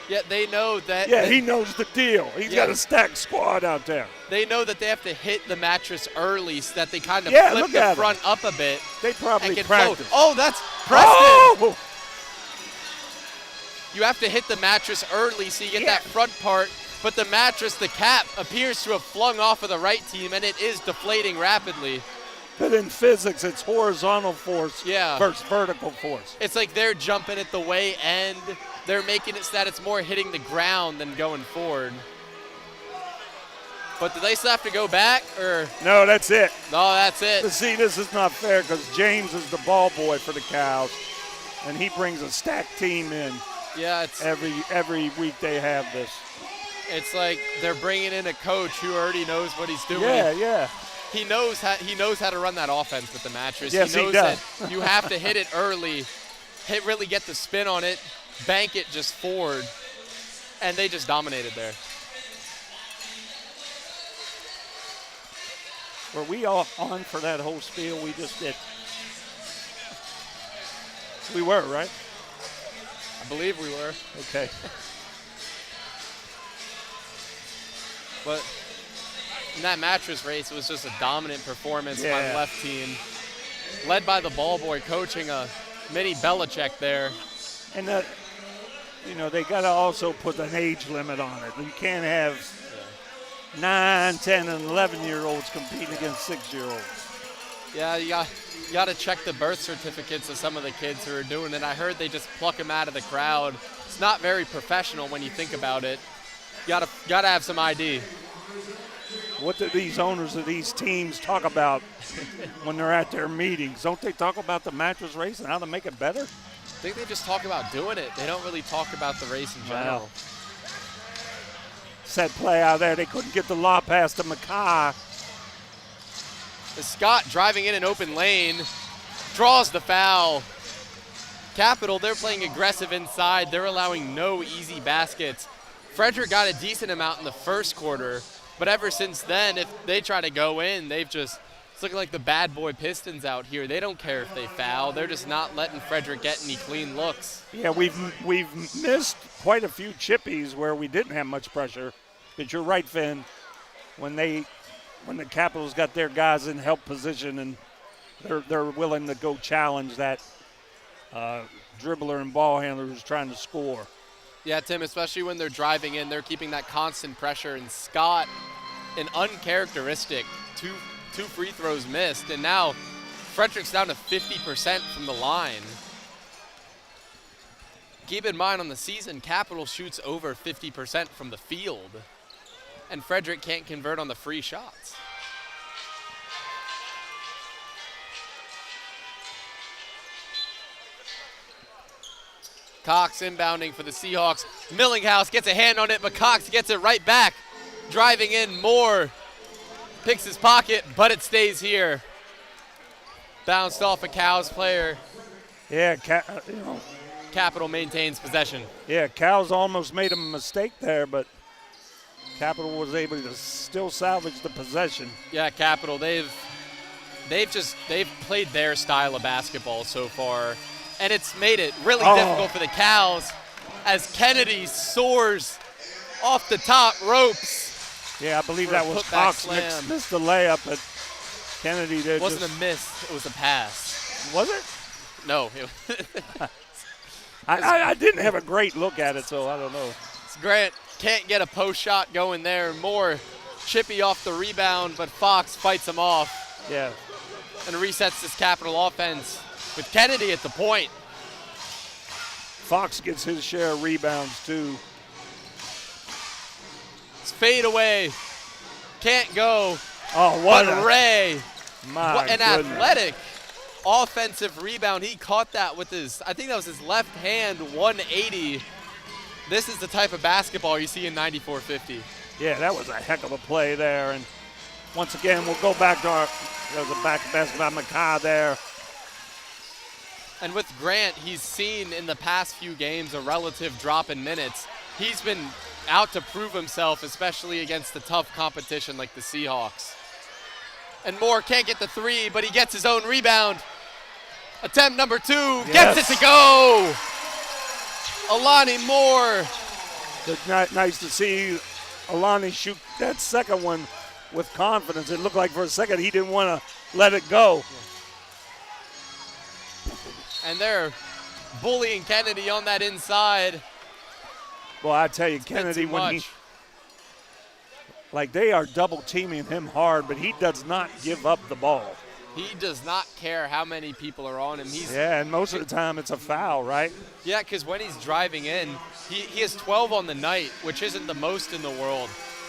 Yeah, they know that. Yeah, he knows the deal. He's got a stacked squad out there. They know that they have to hit the mattress early so that they kind of flip the front up a bit. They probably and practice. Oh, that's Preston. Oh! You have to hit the mattress early so you get that front part. But the mattress, the cap, appears to have flung off of the right team, and it is deflating rapidly. But in physics, it's horizontal force versus vertical force. It's like they're jumping at the way end. They're making it so that it's more hitting the ground than going forward. But do they still have to go back? Or No, that's it. No, that's it. But see, this is not fair because James is the ball boy for the Cows, and he brings a stacked team in. Yeah, it's every week they have this. It's like they're bringing in a coach who already knows what he's doing. Yeah. He knows how to run that offense with the mattress. Yes, he knows does. that you have to hit it early, really get the spin on it, bank it just forward, and they just dominated there. Were we all on for that whole spiel we just did? We were, right? I believe we were. Okay. But in that mattress race, it was just a dominant performance by the left team, led by the ball boy coaching a mini Belichick there. And they got to also put an age limit on it. You can't have 9, 10, and 11-year-olds competing against 6-year-olds. Yeah, you got to check the birth certificates of some of the kids who are doing it. I heard they just pluck them out of the crowd. It's not very professional when you think about it. You gotta have some ID. What do these owners of these teams talk about when they're at their meetings? Don't they talk about the mattress race and how to make it better? I think they just talk about doing it. They don't really talk about the race in general. Wow. Set play out there. They couldn't get the lob pass to Mackay. Scott driving in an open lane, draws the foul. Capital, they're playing aggressive inside. They're allowing no easy baskets. Frederick got a decent amount in the first quarter, but ever since then, if they try to go in, it's looking like the bad boy Pistons out here. They don't care if they foul. They're just not letting Frederick get any clean looks. Yeah, we've missed quite a few chippies where we didn't have much pressure. But you're right, Finn, when the Capitals got their guys in help position and they're willing to go challenge that dribbler and ball handler who's trying to score. Yeah, Tim, especially when they're driving in, they're keeping that constant pressure. And Scott, an uncharacteristic two free throws missed, and now Frederick's down to 50% from the line. Keep in mind, on the season, Capital shoots over 50% from the field, and Frederick can't convert on the free shots. Cox inbounding for the Seahawks. Millinghouse gets a hand on it, but Cox gets it right back. Driving in Moore. Picks his pocket, but it stays here. Bounced off a Cows player. Yeah, Capital maintains possession. Yeah, Cows almost made a mistake there, but Capital was able to still salvage the possession. Yeah, Capital, they've played their style of basketball so far, and it's made it really difficult for the Cows as Kennedy soars off the top ropes. Yeah, I believe that was Cox missed the layup, but Kennedy did. It wasn't a miss, it was a pass. Was it? No. I didn't have a great look at it, so I don't know. Grant can't get a post shot going there. Moore chippy off the rebound, but Fox fights him off. Yeah. And resets this Capital offense with Kennedy at the point. Fox gets his share of rebounds, too. It's fade away. Can't go. Oh, what but Ray. My an goodness. Athletic offensive rebound. He caught that with his, I think that was his left hand, 180. This is the type of basketball you see in 94-50. Yeah, that was a heck of a play there. And once again, we'll go back to there was a back basket by Makai there. And with Grant, he's seen in the past few games a relative drop in minutes. He's been out to prove himself, especially against the tough competition like the Seahawks. And Moore can't get the three, but he gets his own rebound. Attempt number 2, gets it to go! Alani Moore. It's nice to see Alani shoot that second one with confidence. It looked like for a second he didn't want to let it go. And they're bullying Kennedy on that inside. Well, I tell you, Kennedy, when they are double teaming him hard, but he does not give up the ball. He does not care how many people are on him. And most of the time it's a foul, right? Yeah, because when he's driving in, he has 12 on the night, which isn't the most in the world,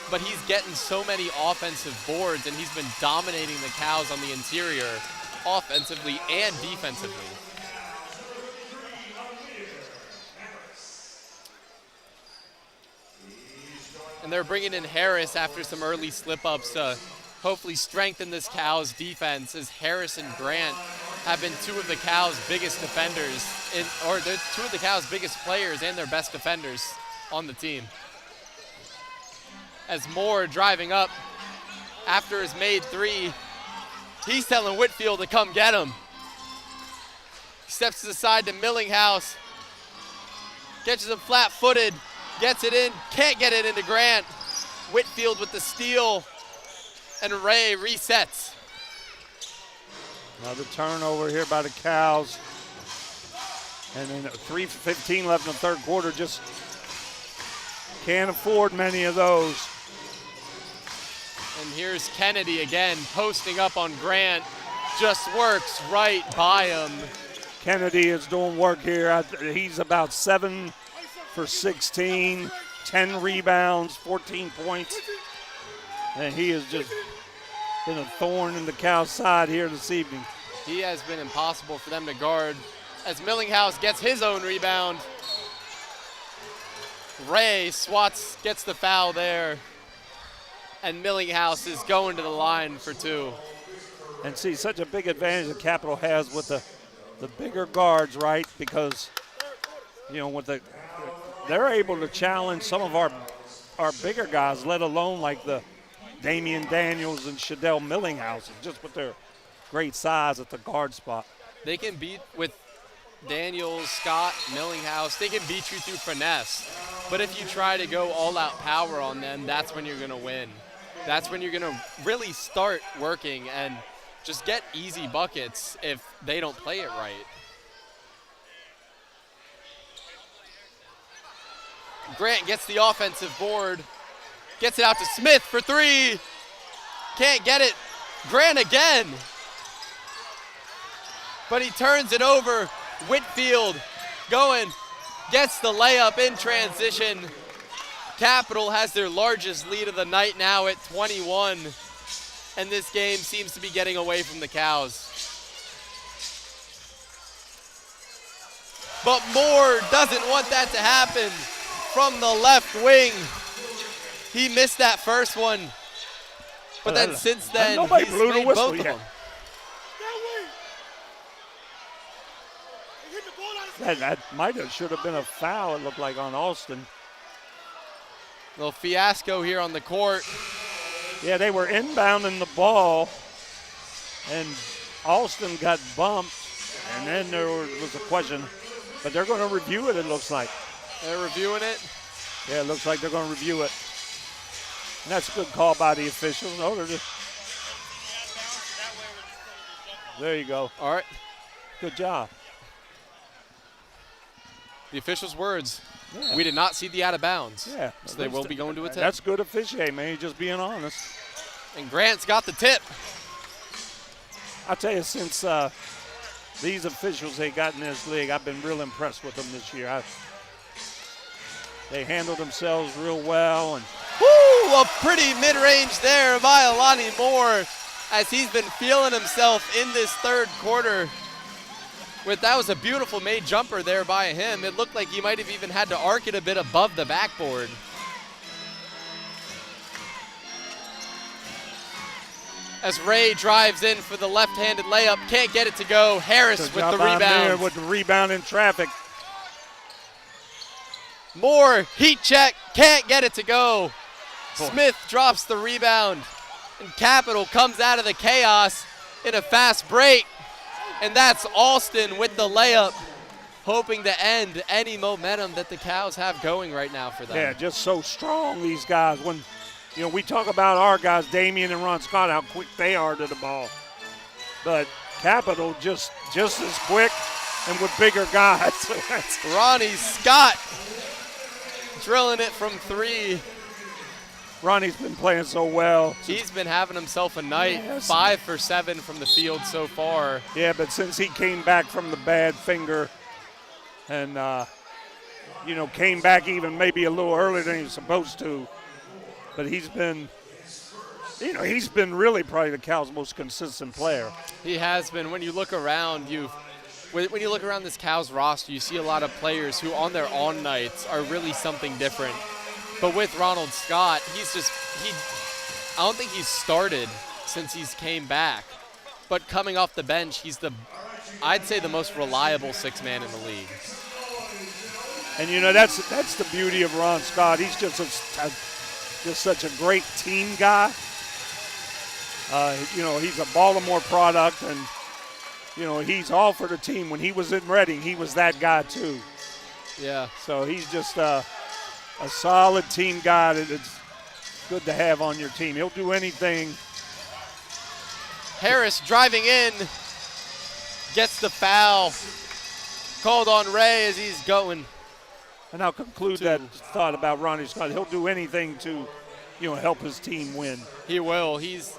but he's getting so many offensive boards, and he's been dominating the Cows on the interior offensively and defensively. And they're bringing in Harris after some early slip-ups to hopefully strengthen this Cows defense, as Harris and Grant have been two of the Cows' biggest defenders, they're two of the Cows' biggest players and their best defenders on the team. As Moore driving up after his made 3, he's telling Whitfield to come get him. Steps to the side to Millinghouse, catches him flat-footed, gets it in, can't get it into Grant. Whitfield with the steal, and Ray resets. Another turnover here by the Cows. And then 3:15 left in the third quarter. Just can't afford many of those. And here's Kennedy again, posting up on Grant. Just works right by him. Kennedy is doing work here. He's about 7 for 16, 10 rebounds, 14 points. And he has just been a thorn in the Cows' side here this evening. He has been impossible for them to guard, as Millinghouse gets his own rebound. Ray swats, gets the foul there, and Millinghouse is going to the line for 2. And see, such a big advantage the Capital has with the bigger guards, right? Because, they're able to challenge some of our bigger guys, let alone like the Damian Daniels and Shadell Millinghouse, just with their great size at the guard spot. They can beat with Daniels, Scott, Millinghouse. They can beat you through finesse. But if you try to go all-out power on them, that's when you're going to win. That's when you're going to really start working and just get easy buckets if they don't play it right. Grant gets the offensive board, gets it out to Smith for 3, can't get it. Grant again. But he turns it over. Whitfield going, gets the layup in transition. Capital has their largest lead of the night now at 21. And this game seems to be getting away from the Cows. But Moore doesn't want that to happen from the left wing. He missed that first one. But then since then, nobody he's blew the made whistle both of yet. them. That should have been a foul, it looked like, on Alston. Little fiasco here on the court. Yeah, they were inbounding the ball, and Alston got bumped, and then there was a question. But they're going to review it, it looks like. They're reviewing it? Yeah, it looks like they're going to review it. And that's a good call by the officials. No, they're just. There you go. All right. Good job. The officials' words. Yeah. We did not see the out of bounds. Yeah. So they will be going to a tip. That's good officiating, man. You're just being honest. And Grant's got the tip. I'll tell you, since these officials they got in this league, I've been real impressed with them this year. They handle themselves real well. And woo, a pretty mid-range there by Alani Moore as he's been feeling himself in this third quarter. That was a beautiful made jumper there by him. It looked like he might have even had to arc it a bit above the backboard. As Ray drives in for the left-handed layup, can't get it to go. Harris with the rebound. With the rebound in traffic. Moore, heat check, can't get it to go. Smith drops the rebound, and Capital comes out of the chaos in a fast break. And that's Alston with the layup, hoping to end any momentum that the Cows have going right now for them. Yeah, just so strong, these guys. When, we talk about our guys, Damian and Ron Scott, how quick they are to the ball. But Capital just as quick and with bigger guys. So that's Ronnie Scott drilling it from three. Ronnie's been playing so well. He's been having himself a night. Yes. 5 for 7 from the field so far. Yeah, but since he came back from the bad finger and, came back even maybe a little earlier than he was supposed to, but he's been really probably the Cows' most consistent player. He has been. When you look around, when you look around this Cows roster, you see a lot of players who on their on nights are really something different. But with Ronald Scott, I don't think he's started since he's came back. But coming off the bench, he's I'd say the most reliable six-man in the league. And that's the beauty of Ron Scott. He's just such a great team guy. He's a Baltimore product, and he's all for the team. When he was in Reading, he was that guy too. Yeah. So he's just a solid team guy that it's good to have on your team. He'll do anything. Harris driving in, gets the foul. Called on Ray as he's going. And I'll conclude that thought about Ronnie Scott. He'll do anything to, help his team win. He will. He's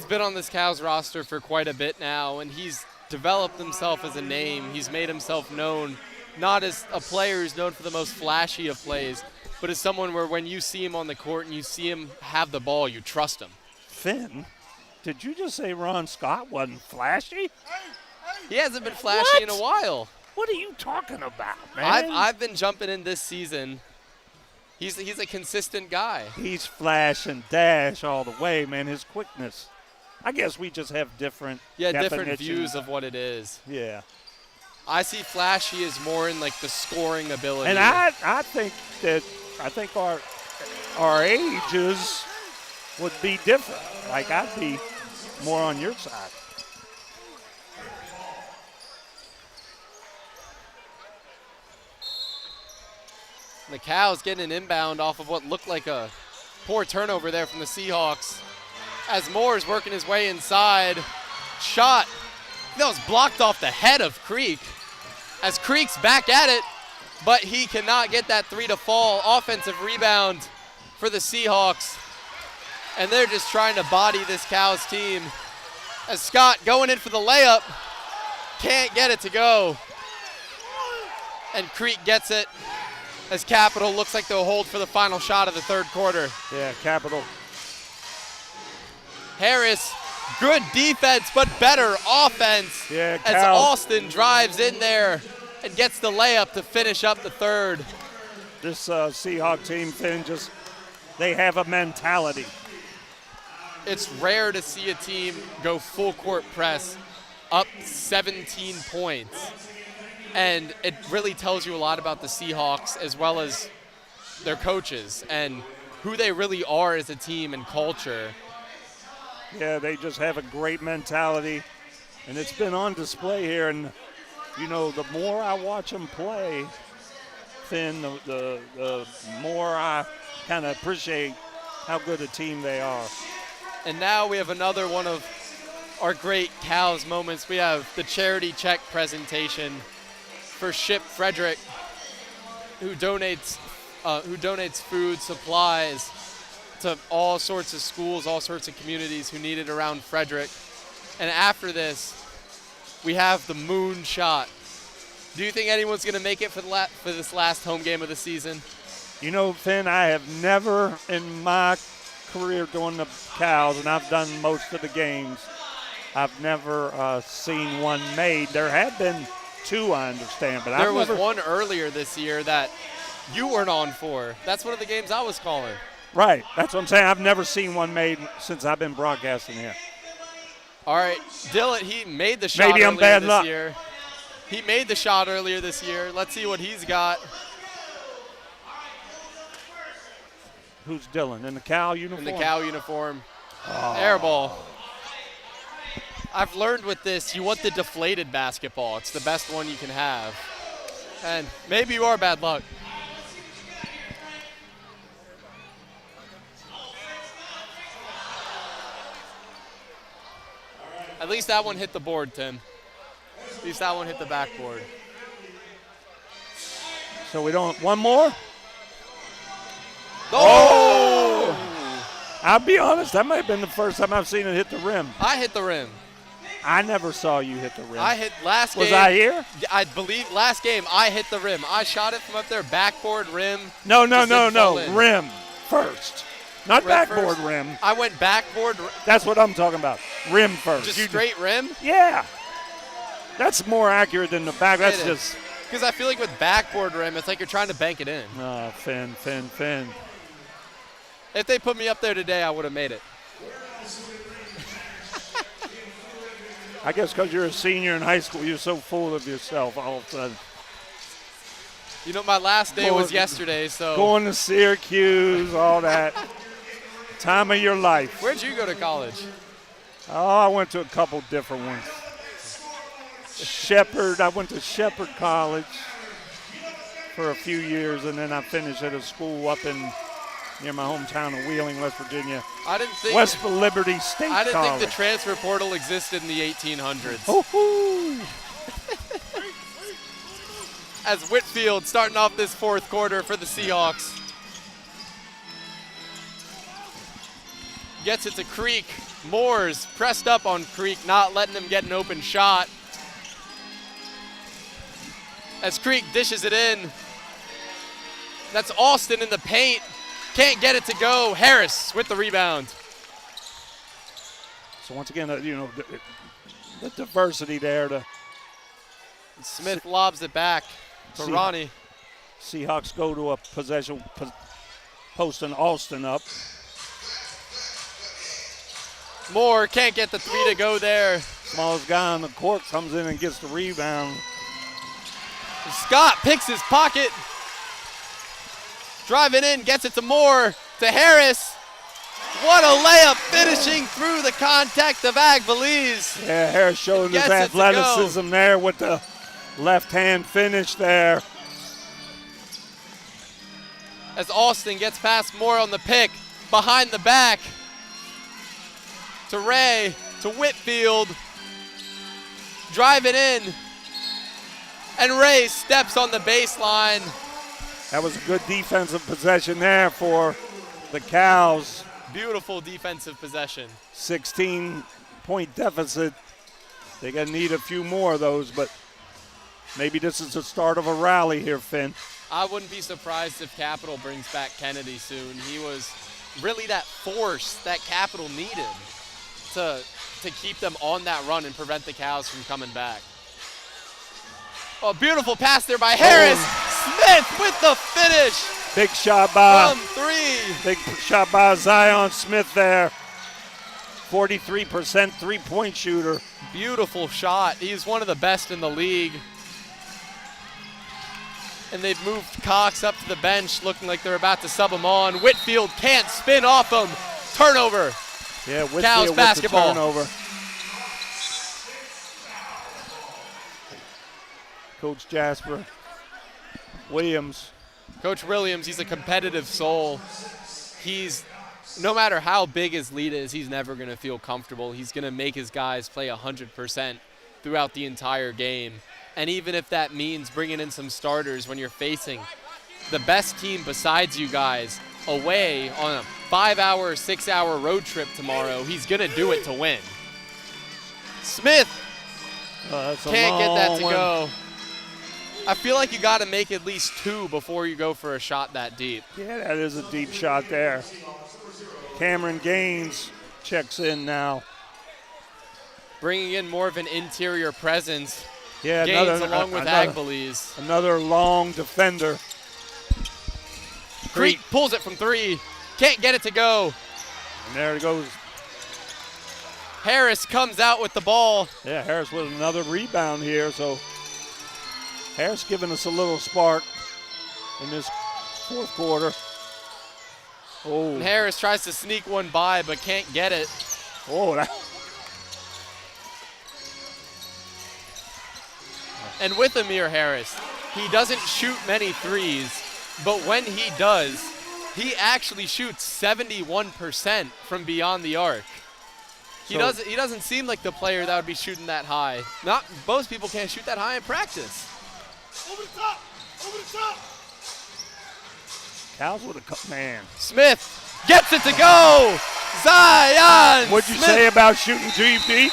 been on this Cows roster for quite a bit now, and he's developed himself as a name. He's made himself known, not as a player who's known for the most flashy of plays, but as someone where when you see him on the court and you see him have the ball, you trust him. Finn, did you just say Ron Scott wasn't flashy? He hasn't been flashy in a while. What are you talking about, man? I've been jumping in this season. He's a consistent guy. He's flash and dash all the way, man, his quickness. I guess we just have different views of what it is. Yeah. I see flashy as more in like the scoring ability. And I think our ages would be different. Like I'd be more on your side. The Cows getting an inbound off of what looked like a poor turnover there from the Seahawks. As Moore's working his way inside. Shot. That was blocked off the head of Creek. As Creek's back at it, but he cannot get that three to fall. Offensive rebound for the Seahawks. And they're just trying to body this Cows team. As Scott going in for the layup, can't get it to go. And Creek gets it as Capital looks like they'll hold for the final shot of the third quarter. Yeah, Capital. Harris, good defense, but better offense. Yeah, as Cal. Austin drives in there and gets the layup to finish up the third. This Seahawks team, Finn, they have a mentality. It's rare to see a team go full court press up 17 points. And it really tells you a lot about the Seahawks as well as their coaches and who they really are as a team and culture. Yeah, they just have a great mentality, and it's been on display here. And, you know, the more I watch them play, Finn, the more I kind of appreciate how good a team they are. And now we have another one of our great Cows moments. We have the charity check presentation for Ship Frederick, who donates food, supplies to all sorts of schools, all sorts of communities who need it around Frederick. And after this, we have the moon shot. Do you think anyone's going to make it for this last home game of the season? You know, Finn, I have never in my career doing the Cows, and I've done most of the games, I've never seen one made. There have been two, I understand, but there was one earlier this year that you weren't on for. That's one of the games I was calling. Right, that's what I'm saying. I've never seen one made since I've been broadcasting here. All right, Dylan, he made the shot Maybe I'm earlier bad this luck. year. He made the shot earlier this year. Let's see what he's got. Who's Dylan? In the Cal uniform? In the Cal uniform. Oh. Air ball. I've learned with this, you want the deflated basketball. It's the best one you can have. And maybe you are bad luck. At least that one hit the board, Tim. At least that one hit the backboard. So we don't, one more? Oh! I'll be honest, that might have been the first time I've seen it hit the rim. I hit the rim. I never saw you hit the rim. I hit last game. Was I here? I believe last game I hit the rim. I shot it from up there, backboard, rim. No. In. Rim first. Not Rim backboard first. rim. I went backboard. That's what I'm talking about. Rim first. Just straight rim? Yeah. That's more accurate than the back. That's just. Because I feel like with backboard rim, it's like you're trying to bank it in. Oh, Finn. If they put me up there today, I would have made it. I guess because you're a senior in high school, you're so full of yourself all of a sudden. You know, my last day was yesterday, so. Going to Syracuse, all that. Time of your life. Where'd you go to college? Oh, I went to a couple different ones. Shepherd, I went to Shepherd College for a few years, and then I finished at a school up near my hometown of Wheeling, West Virginia. I didn't think West Liberty State College. I didn't think the transfer portal existed in the 1800s. Woo-hoo. As Whitfield starting off this fourth quarter for the Seahawks. Gets it to Creek. Moores pressed up on Creek, not letting him get an open shot. As Creek dishes it in. That's Austin in the paint. Can't get it to go. Harris with the rebound. So once again, you know, the diversity there. Smith lobs it back to Ronnie. Seahawks go to a possession, posting Austin up. Moore can't get the three to go there. Smallest guy on the court comes in and gets the rebound. Scott picks his pocket. Driving in, gets it to Moore, to Harris. What a layup, finishing through the contact of Agvaliz. Yeah, Harris showing his athleticism there with the left-hand finish there. As Austin gets past Moore on the pick, behind the back. To Ray, to Whitfield. Driving in. And Ray steps on the baseline. That was a good defensive possession there for the Cows. Beautiful defensive possession. 16-point deficit. They're going to need a few more of those, but maybe this is the start of a rally here, Finn. I wouldn't be surprised if Capital brings back Kennedy soon. He was really that force that Capital needed to keep them on that run and prevent the Cows from coming back. Oh, beautiful pass there by Harris. Smith with the finish. Big shot by from 3. Big shot by Zion Smith there. 43% three-point shooter. Beautiful shot. He's one of the best in the league. And they've moved Cox up to the bench, looking like they're about to sub him on. Whitfield can't spin off him. Turnover. Yeah, Whitfield Cows with basketball. the turnover. Coach Jasper Williams. Coach Williams, he's a competitive soul. No matter how big his lead is, he's never going to feel comfortable. He's going to make his guys play 100% throughout the entire game. And even if that means bringing in some starters when you're facing the best team besides you guys away on a 5-hour, 6-hour road trip tomorrow, he's going to do it to win. Smith can't get that to go. I feel like you got to make at least 2 before you go for a shot that deep. Yeah, that is a deep shot there. Cameron Gaines checks in now. Bringing in more of an interior presence. Yeah, Gaines along with Agbeles. Another long defender. Crete pulls it from 3. Can't get it to go. And there it goes. Harris comes out with the ball. Yeah, Harris with another rebound here. So Harris giving us a little spark in this fourth quarter. Oh. And Harris tries to sneak one by but can't get it. Oh, that. And with Amir Harris, he doesn't shoot many threes, but when he does, he actually shoots 71% from beyond the arc. He doesn't seem like the player that would be shooting that high. Most people can't shoot that high in practice. Over the top! Over the top! Cows with a man. Smith gets it to go. Zion. What'd you Smith. say about shooting too deep?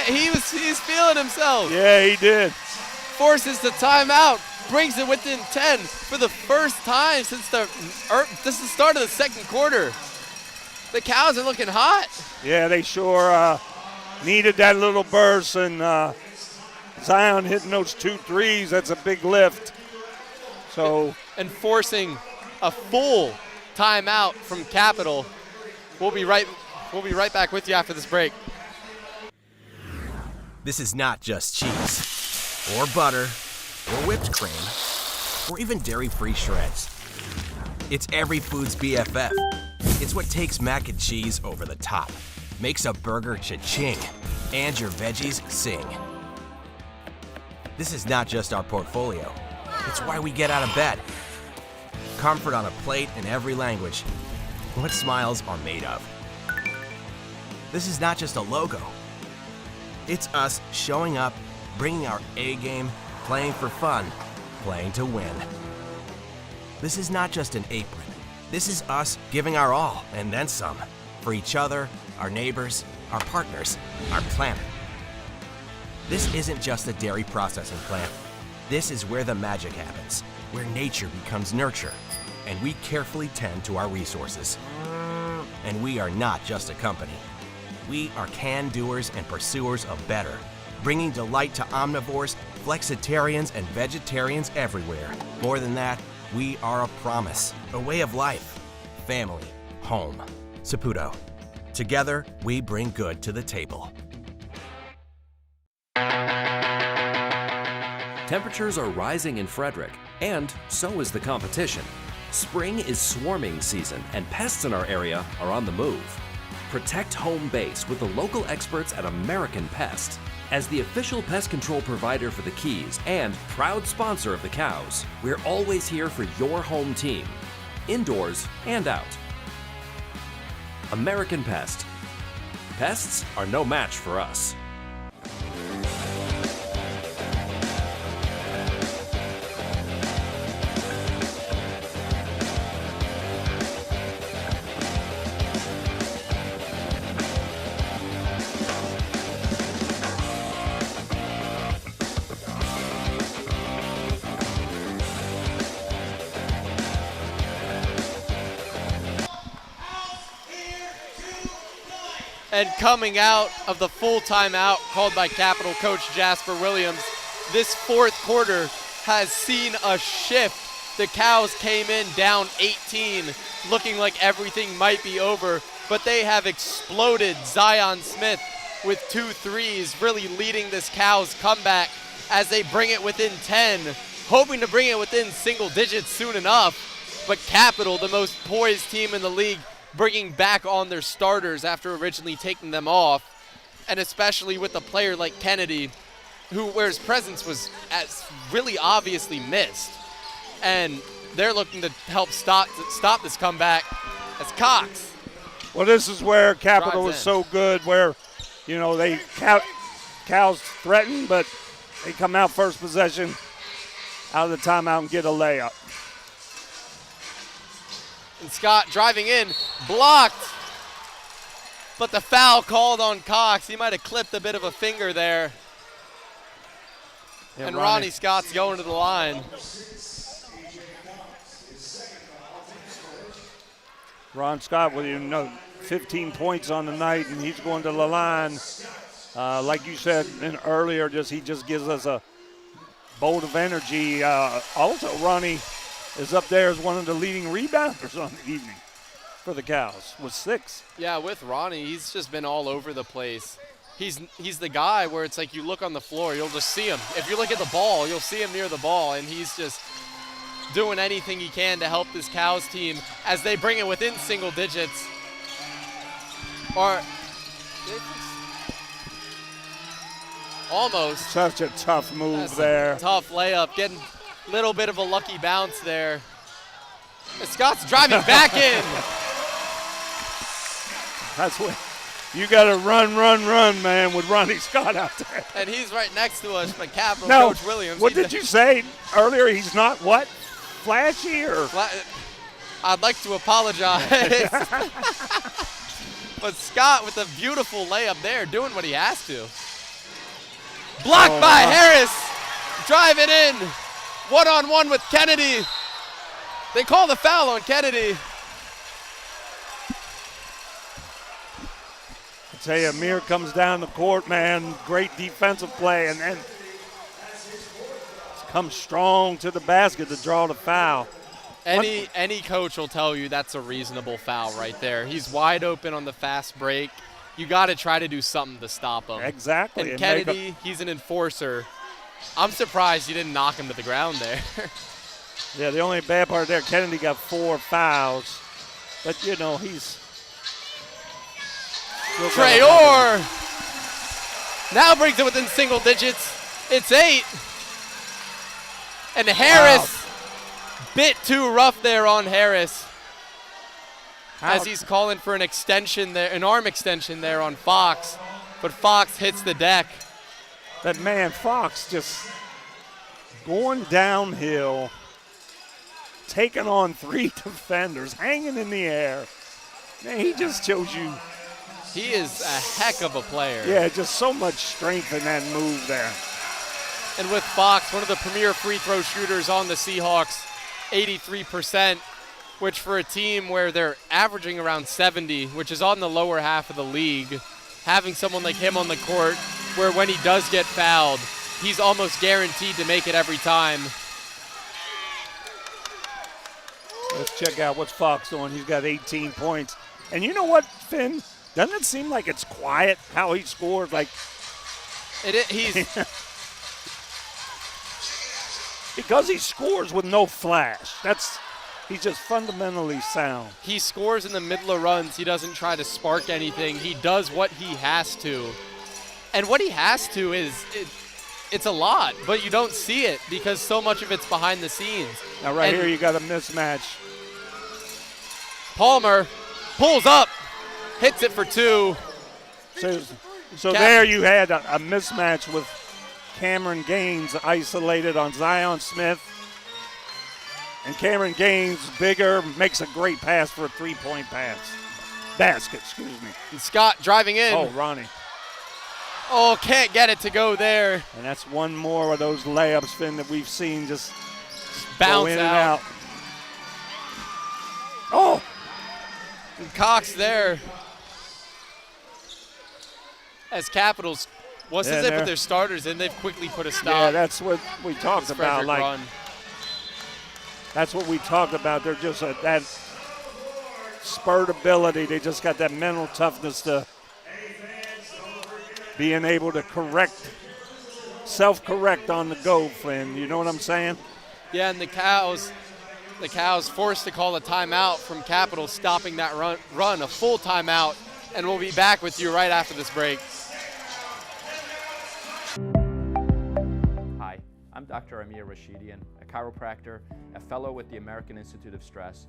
He's feeling himself. Yeah, he did. Forces the timeout. Brings it within 10 for the first time since the start of the second quarter. The Cows are looking hot. Yeah, they sure needed that little burst, and Zion hitting those 2 threes. That's a big lift. So and forcing a full timeout from Capital. We'll be right back with you after this break. This is not just cheese, or butter, or whipped cream, or even dairy-free shreds. It's every food's BFF. It's what takes mac and cheese over the top, makes a burger cha-ching, and your veggies sing. This is not just our portfolio. It's why we get out of bed. Comfort on a plate in every language. What smiles are made of. This is not just a logo. It's us showing up, bringing our A game, playing for fun, playing to win. This is not just an apron. This is us giving our all and then some for each other, our neighbors, our partners, our planet. This isn't just a dairy processing plant. This is where the magic happens, where nature becomes nurture, and we carefully tend to our resources. And we are not just a company. We are can-doers and pursuers of better, bringing delight to omnivores, flexitarians, and vegetarians everywhere. More than that, we are a promise, a way of life, family, home. Saputo. Together, we bring good to the table. Temperatures are rising in Frederick, and so is the competition. Spring is swarming season, and pests in our area are on the move. Protect home base with the local experts at American Pest. As the official pest control provider for the Keys and proud sponsor of the Cows, we're always here for your home team, indoors and out. American Pest. Pests are no match for us. And coming out of the full timeout called by Capital coach Jasper Williams, this fourth quarter has seen a shift. The Cows came in down 18, looking like everything might be over, but they have exploded. Zion Smith with 2 threes, really leading this Cows comeback as they bring it within 10, hoping to bring it within single digits soon enough. But Capital, the most poised team in the league, bringing back on their starters after originally taking them off, and especially with a player like Kennedy, where his presence was really obviously missed. And they're looking to help stop this comeback as Cox. Well, this is where Capital is so good, where, you know, they Cows threaten, but they come out first possession out of the timeout and get a layup. And Scott driving in, blocked. But the foul called on Cox. He might have clipped a bit of a finger there. Yeah, and Ronnie Scott's going to the line. Ron Scott with 15 points on the night, and he's going to the line. Like you said earlier, he just gives us a bolt of energy. Also, Ronnie is up there as one of the leading rebounders on the evening for the Cows with 6. Yeah, with Ronnie, he's just been all over the place. He's the guy where it's like you look on the floor, you'll just see him. If you look at the ball, you'll see him near the ball, and he's just doing anything he can to help this Cows team as they bring it within single digits. Almost. Such a tough move there. Tough layup, getting a little bit of a lucky bounce there. And Scott's driving back in. That's what you got to run, man, with Ronnie Scott out there. And he's right next to us, but Capital Coach Williams. What did you say earlier? He's not what? Flashy or? I'd like to apologize. But Scott with a beautiful layup there, doing what he has to. Blocked by Harris. Driving in. One-on-one with Kennedy. They call the foul on Kennedy. I tell you, Amir comes down the court, man. Great defensive play, and then comes strong to the basket to draw the foul. Any coach will tell you that's a reasonable foul right there. He's wide open on the fast break. You got to try to do something to stop him. Exactly. And Kennedy, he's an enforcer. I'm surprised you didn't knock him to the ground there. Yeah, the only bad part there, Kennedy got 4 fouls. But, you know, he's... Traore now brings it within single digits. It's 8. And Harris, bit too rough there on Harris. As he's calling for an extension there, an arm extension there on Fox. But Fox hits the deck. But, man, Fox just going downhill, taking on 3 defenders, hanging in the air. Man, he just shows you. He is a heck of a player. Yeah, just so much strength in that move there. And with Fox, one of the premier free throw shooters on the Seahawks, 83%, which for a team where they're averaging around 70, which is on the lower half of the league, having someone like him on the court where when he does get fouled, he's almost guaranteed to make it every time. Let's check out what's Fox doing. He's got 18 points. And you know what, Finn? Doesn't it seem like it's quiet how he scores? Like he's because he scores with no flash. He's just fundamentally sound. He scores in the middle of runs. He doesn't try to spark anything. He does what he has to. And what he has to it's a lot, but you don't see it because so much of it's behind the scenes. Now right here you got a mismatch. Palmer pulls up, hits it for 2. So there you had a mismatch with Cameron Gaines isolated on Zion Smith. And Cameron Gaines, bigger, makes a great pass for a 3-point basket, excuse me. And Scott driving in. Oh, Ronnie. Oh, can't get it to go there. And that's one more of those layups, Finn, that we've seen just bounce go in out. and out. Oh! And Cox there. as Capitals, as if with their starters in, they've quickly put a stop. Yeah, that's what we talked about. Frederick run. That's what we talked about. They're just that spurt ability. They just got that mental toughness to being able to self-correct on the go, Flynn. You know what I'm saying? Yeah, and the Cows forced to call a timeout from Capitol, stopping that run, a full timeout, and we'll be back with you right after this break. Hi, I'm Dr. Amir Rashidian, a chiropractor, a fellow with the American Institute of Stress,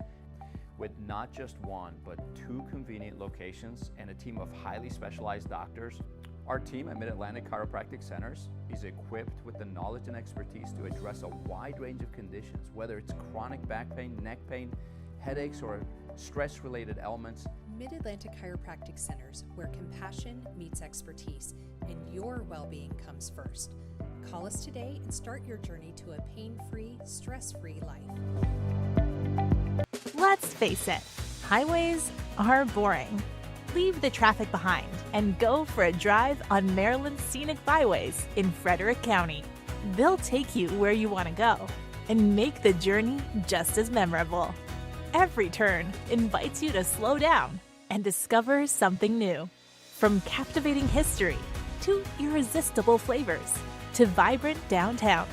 with not just one, but 2 convenient locations and a team of highly specialized doctors. Our team at Mid-Atlantic Chiropractic Centers is equipped with the knowledge and expertise to address a wide range of conditions, whether it's chronic back pain, neck pain, headaches, or stress-related ailments. Mid-Atlantic Chiropractic Centers, where compassion meets expertise and your well-being comes first. Call us today and start your journey to a pain-free, stress-free life. Let's face it, highways are boring. Leave the traffic behind and go for a drive on Maryland's scenic byways in Frederick County. They'll take you where you want to go and make the journey just as memorable. Every turn invites you to slow down and discover something new. From captivating history to irresistible flavors to vibrant downtowns.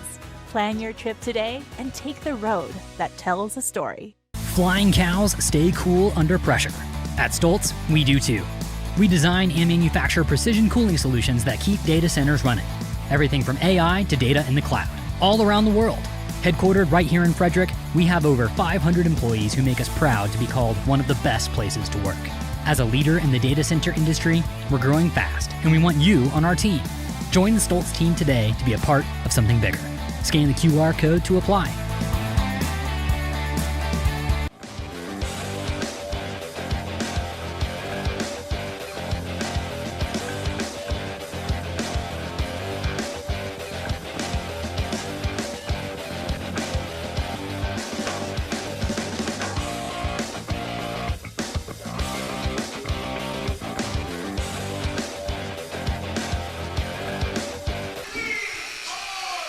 Plan your trip today and take the road that tells a story. Flying cows stay cool under pressure. At Stoltz, we do too. We design and manufacture precision cooling solutions that keep data centers running. Everything from AI to data in the cloud, all around the world. Headquartered right here in Frederick, we have over 500 employees who make us proud to be called one of the best places to work. As a leader in the data center industry, we're growing fast, and we want you on our team. Join the Stoltz team today to be a part of something bigger. Scan the QR code to apply.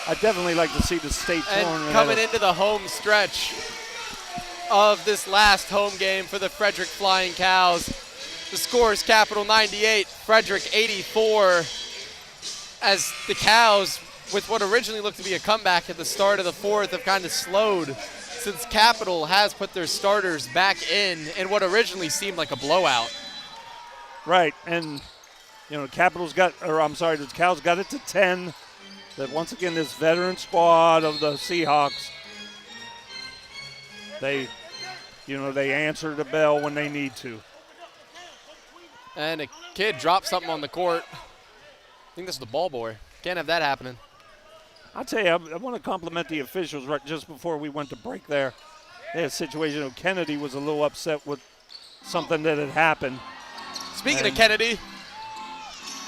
I'd definitely like to see the state tournament. And coming into the home stretch of this last home game for the Frederick Flying Cows, the score is Capital 98, Frederick 84, as the Cows, with what originally looked to be a comeback at the start of the fourth, have kind of slowed since Capital has put their starters back in what originally seemed like a blowout. Right, and the Cows got it to 10. That once again, this veteran squad of the Seahawks, they answer the bell when they need to. And a kid dropped something on the court. I think this is the ball boy. Can't have that happening. I'll tell you, I want to compliment the officials right just before we went to break there. They had a situation where Kennedy was a little upset with something that had happened. Speaking of Kennedy,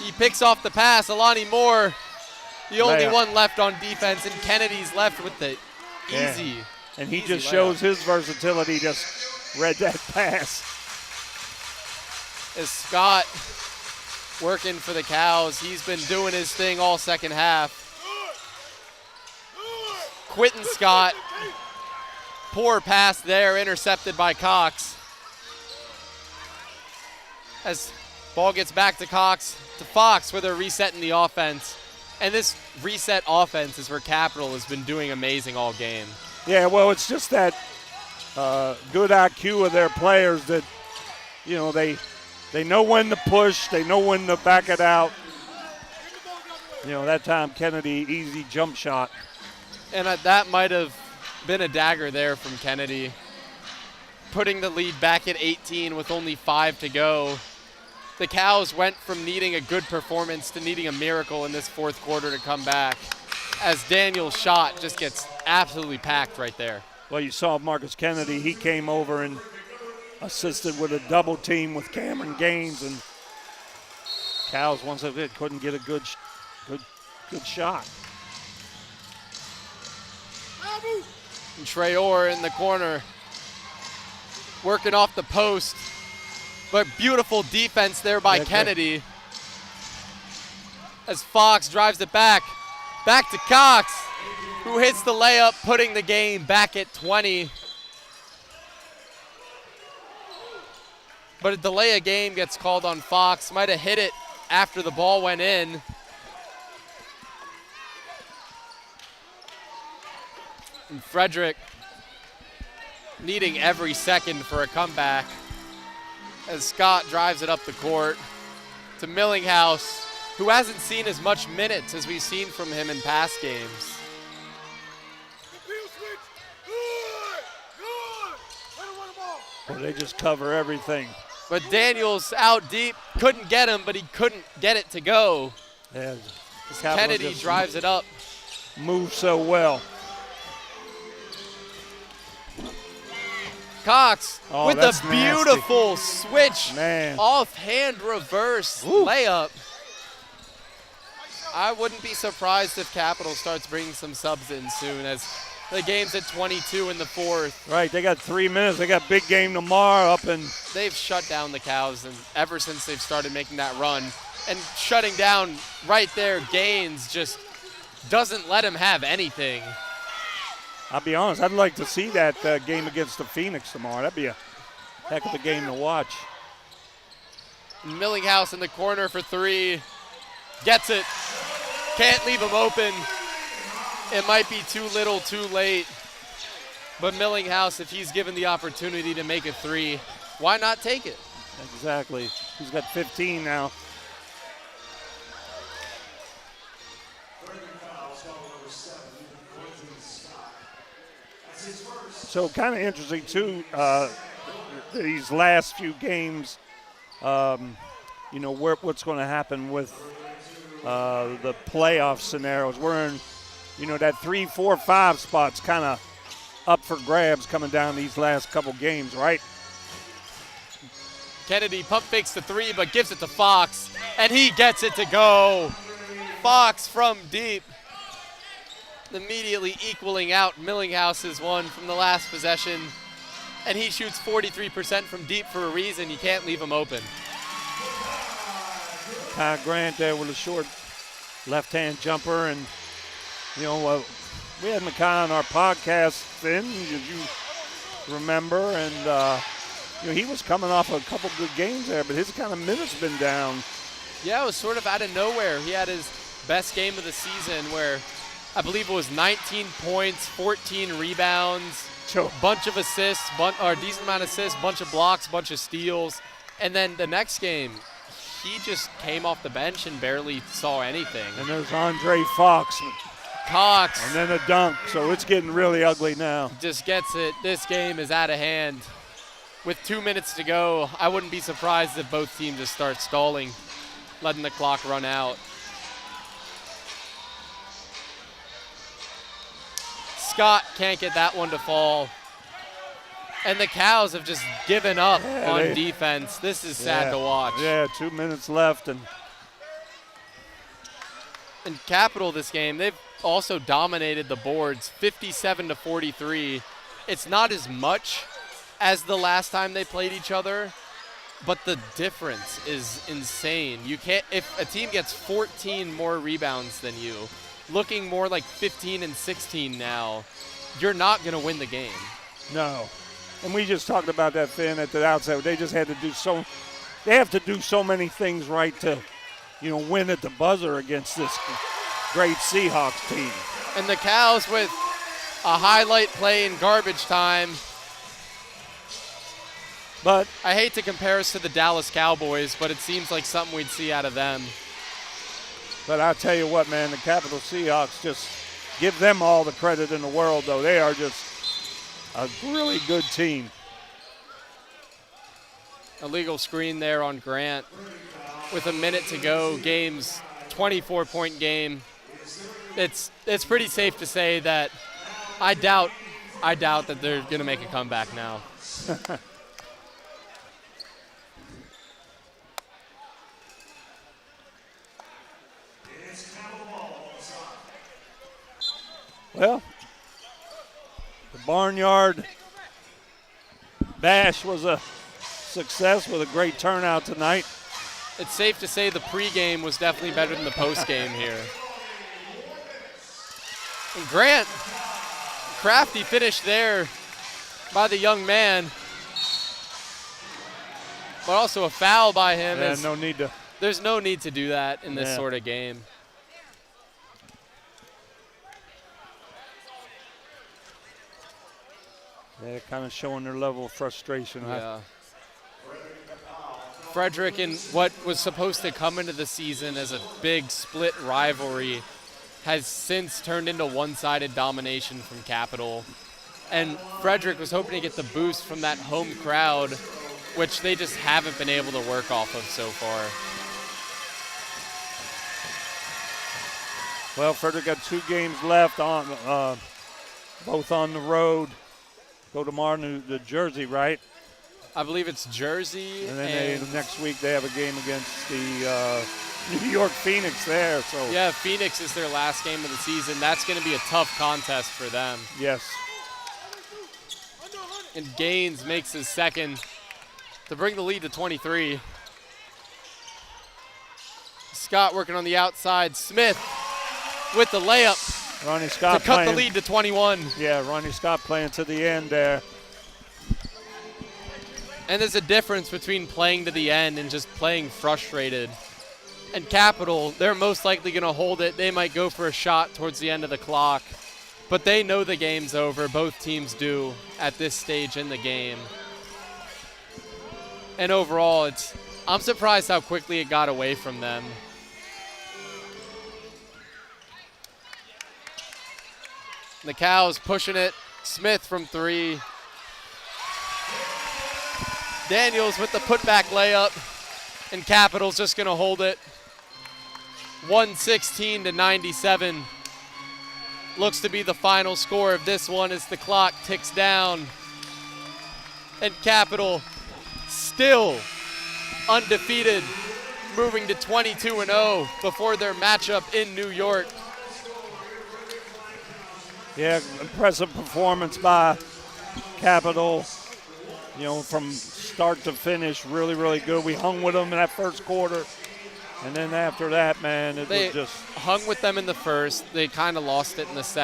he picks off the pass. Alani Moore, the only one left on defense, and Kennedy's left with the easy. And he just shows his versatility, just read that pass. As Scott working for the Cows, he's been doing his thing all second half. Quentin Scott, poor pass there, intercepted by Cox. As ball gets back to Fox, where they're resetting the offense. And this reset offense is where Capital has been doing amazing all game. Yeah, well, it's just that good IQ of their players that, they know when to push, they know when to back it out. That time Kennedy, easy jump shot. And that might have been a dagger there from Kennedy, putting the lead back at 18 with only 5 to go. The Cows went from needing a good performance to needing a miracle in this fourth quarter to come back, as Daniel's shot just gets absolutely packed right there. Well, you saw Marcus Kennedy. He came over and assisted with a double team with Cameron Gaines, and Cows once again couldn't get a good shot. And Trey Orr in the corner, working off the post. But beautiful defense there by Kennedy. as Fox drives it back to Cox, who hits the layup, putting the game back at 20. But a delay of game gets called on Fox. Might have hit it after the ball went in. And Frederick needing every second for a comeback as Scott drives it up the court to Millinghouse, who hasn't seen as much minutes as we've seen from him in past games. Well, they just cover everything. But Daniels out deep, couldn't get him, but he couldn't get it to go. Yeah, Kennedy drives it up. Moves so well. Cox with a that's beautiful switch, man. Offhand reverse layup. I wouldn't be surprised if Capital starts bringing some subs in soon, as the game's at 22 in the fourth. Right, they got 3 minutes. They got big game tomorrow up in. They've shut down the Cows, and ever since they've started making that run and shutting down right there, Gaines just doesn't let him have anything. I'll be honest, I'd like to see that game against the Phoenix tomorrow. That'd be a heck of a game to watch. Millinghouse in the corner for three. Gets it. Can't leave him open. It might be too little, too late. But Millinghouse, if he's given the opportunity to make a three, why not take it? Exactly. He's got 15 now. So kind of interesting too, these last few games, you know, what's going to happen with the playoff scenarios. We're in, you know, that 3, 4, 5 spots kind of up for grabs coming down these last couple games, right? Kennedy pump fakes the three, but gives it to Fox, and he gets it to go. Fox from deep, immediately equaling out Millinghouse's one from the last possession, and he shoots 43% from deep for a reason. You can't leave him open. Ty Grant there with a short left-hand jumper, and you know, we had Makai on our podcast, Finn, as you remember, and you know, he was coming off a couple good games there, but his kind of minutes been down. Yeah, it was sort of out of nowhere. He had his best game of the season where I believe it was 19 points, 14 rebounds, bunch of assists, or a decent amount of assists, bunch of blocks, bunch of steals. And then the next game, he just came off the bench and barely saw anything. And there's Andre Fox. Cox. And then a dunk, so it's getting really ugly now. Just gets it. This game is out of hand. With 2 minutes to go, I wouldn't be surprised if both teams just start stalling, letting the clock run out. Scott can't get that one to fall. And the Cows have just given up on defense. This is sad to watch. Yeah, 2 minutes left. And Capital this game, they've also dominated the boards, 57-43. It's not as much as the last time they played each other, but the difference is insane. You can't, if a team gets 14 more rebounds than you, looking more like 15 and 16 now, you're not going to win the game. No. And we just talked about that, Finn, at the outset. They just had to do they have to do so many things right to, you know, win at the buzzer against this great Seahawks team. And the Cows with a highlight play in garbage time. But I hate to compare us to the Dallas Cowboys, but it seems like something we'd see out of them. But I'll tell you what, man, the Capital Seahawks, just give them all the credit in the world, though. They are just a really good team. Illegal screen there on Grant. With a minute to go, game's 24-point game. It's pretty safe to say that I doubt that they're going to make a comeback now. Well, the Barnyard Bash was a success with a great turnout tonight. It's safe to say the pregame was definitely better than the postgame here. And Grant, crafty finish there by the young man. But also a foul by him. Yeah, no need to. There's no need to do that in this sort of game. They're kind of showing their level of frustration. Yeah. Frederick, in what was supposed to come into the season as a big split rivalry, has since turned into one-sided domination from Capital. And Frederick was hoping to get the boost from that home crowd, which they just haven't been able to work off of so far. Well, Frederick got 2 games left, on both on the road. Go tomorrow to Jersey, right? I believe it's Jersey. And then next week they have a game against the New York Phoenix there. So yeah, Phoenix is their last game of the season. That's going to be a tough contest for them. Yes. And Gaines makes his second to bring the lead to 23. Scott working on the outside. Smith with the layup Ronnie Scott to cut playing, the lead to 21. Yeah, Ronnie Scott playing to the end there. And there's a difference between playing to the end and just playing frustrated. And Capital, they're most likely going to hold it. They might go for a shot towards the end of the clock. But they know the game's over. Both teams do at this stage in the game. And overall, I'm surprised how quickly it got away from them. The Cows pushing it. Smith from 3. Daniels with the putback layup. And Capital's just going to hold it. 116-97. Looks to be the final score of this one as the clock ticks down. And Capital still undefeated, moving to 22-0 before their matchup in New York. Yeah, impressive performance by Capital. You know, from start to finish, really, really good. We hung with them in that first quarter. And then after that, man, it was just... hung with them in the first. They kind of lost it in the second.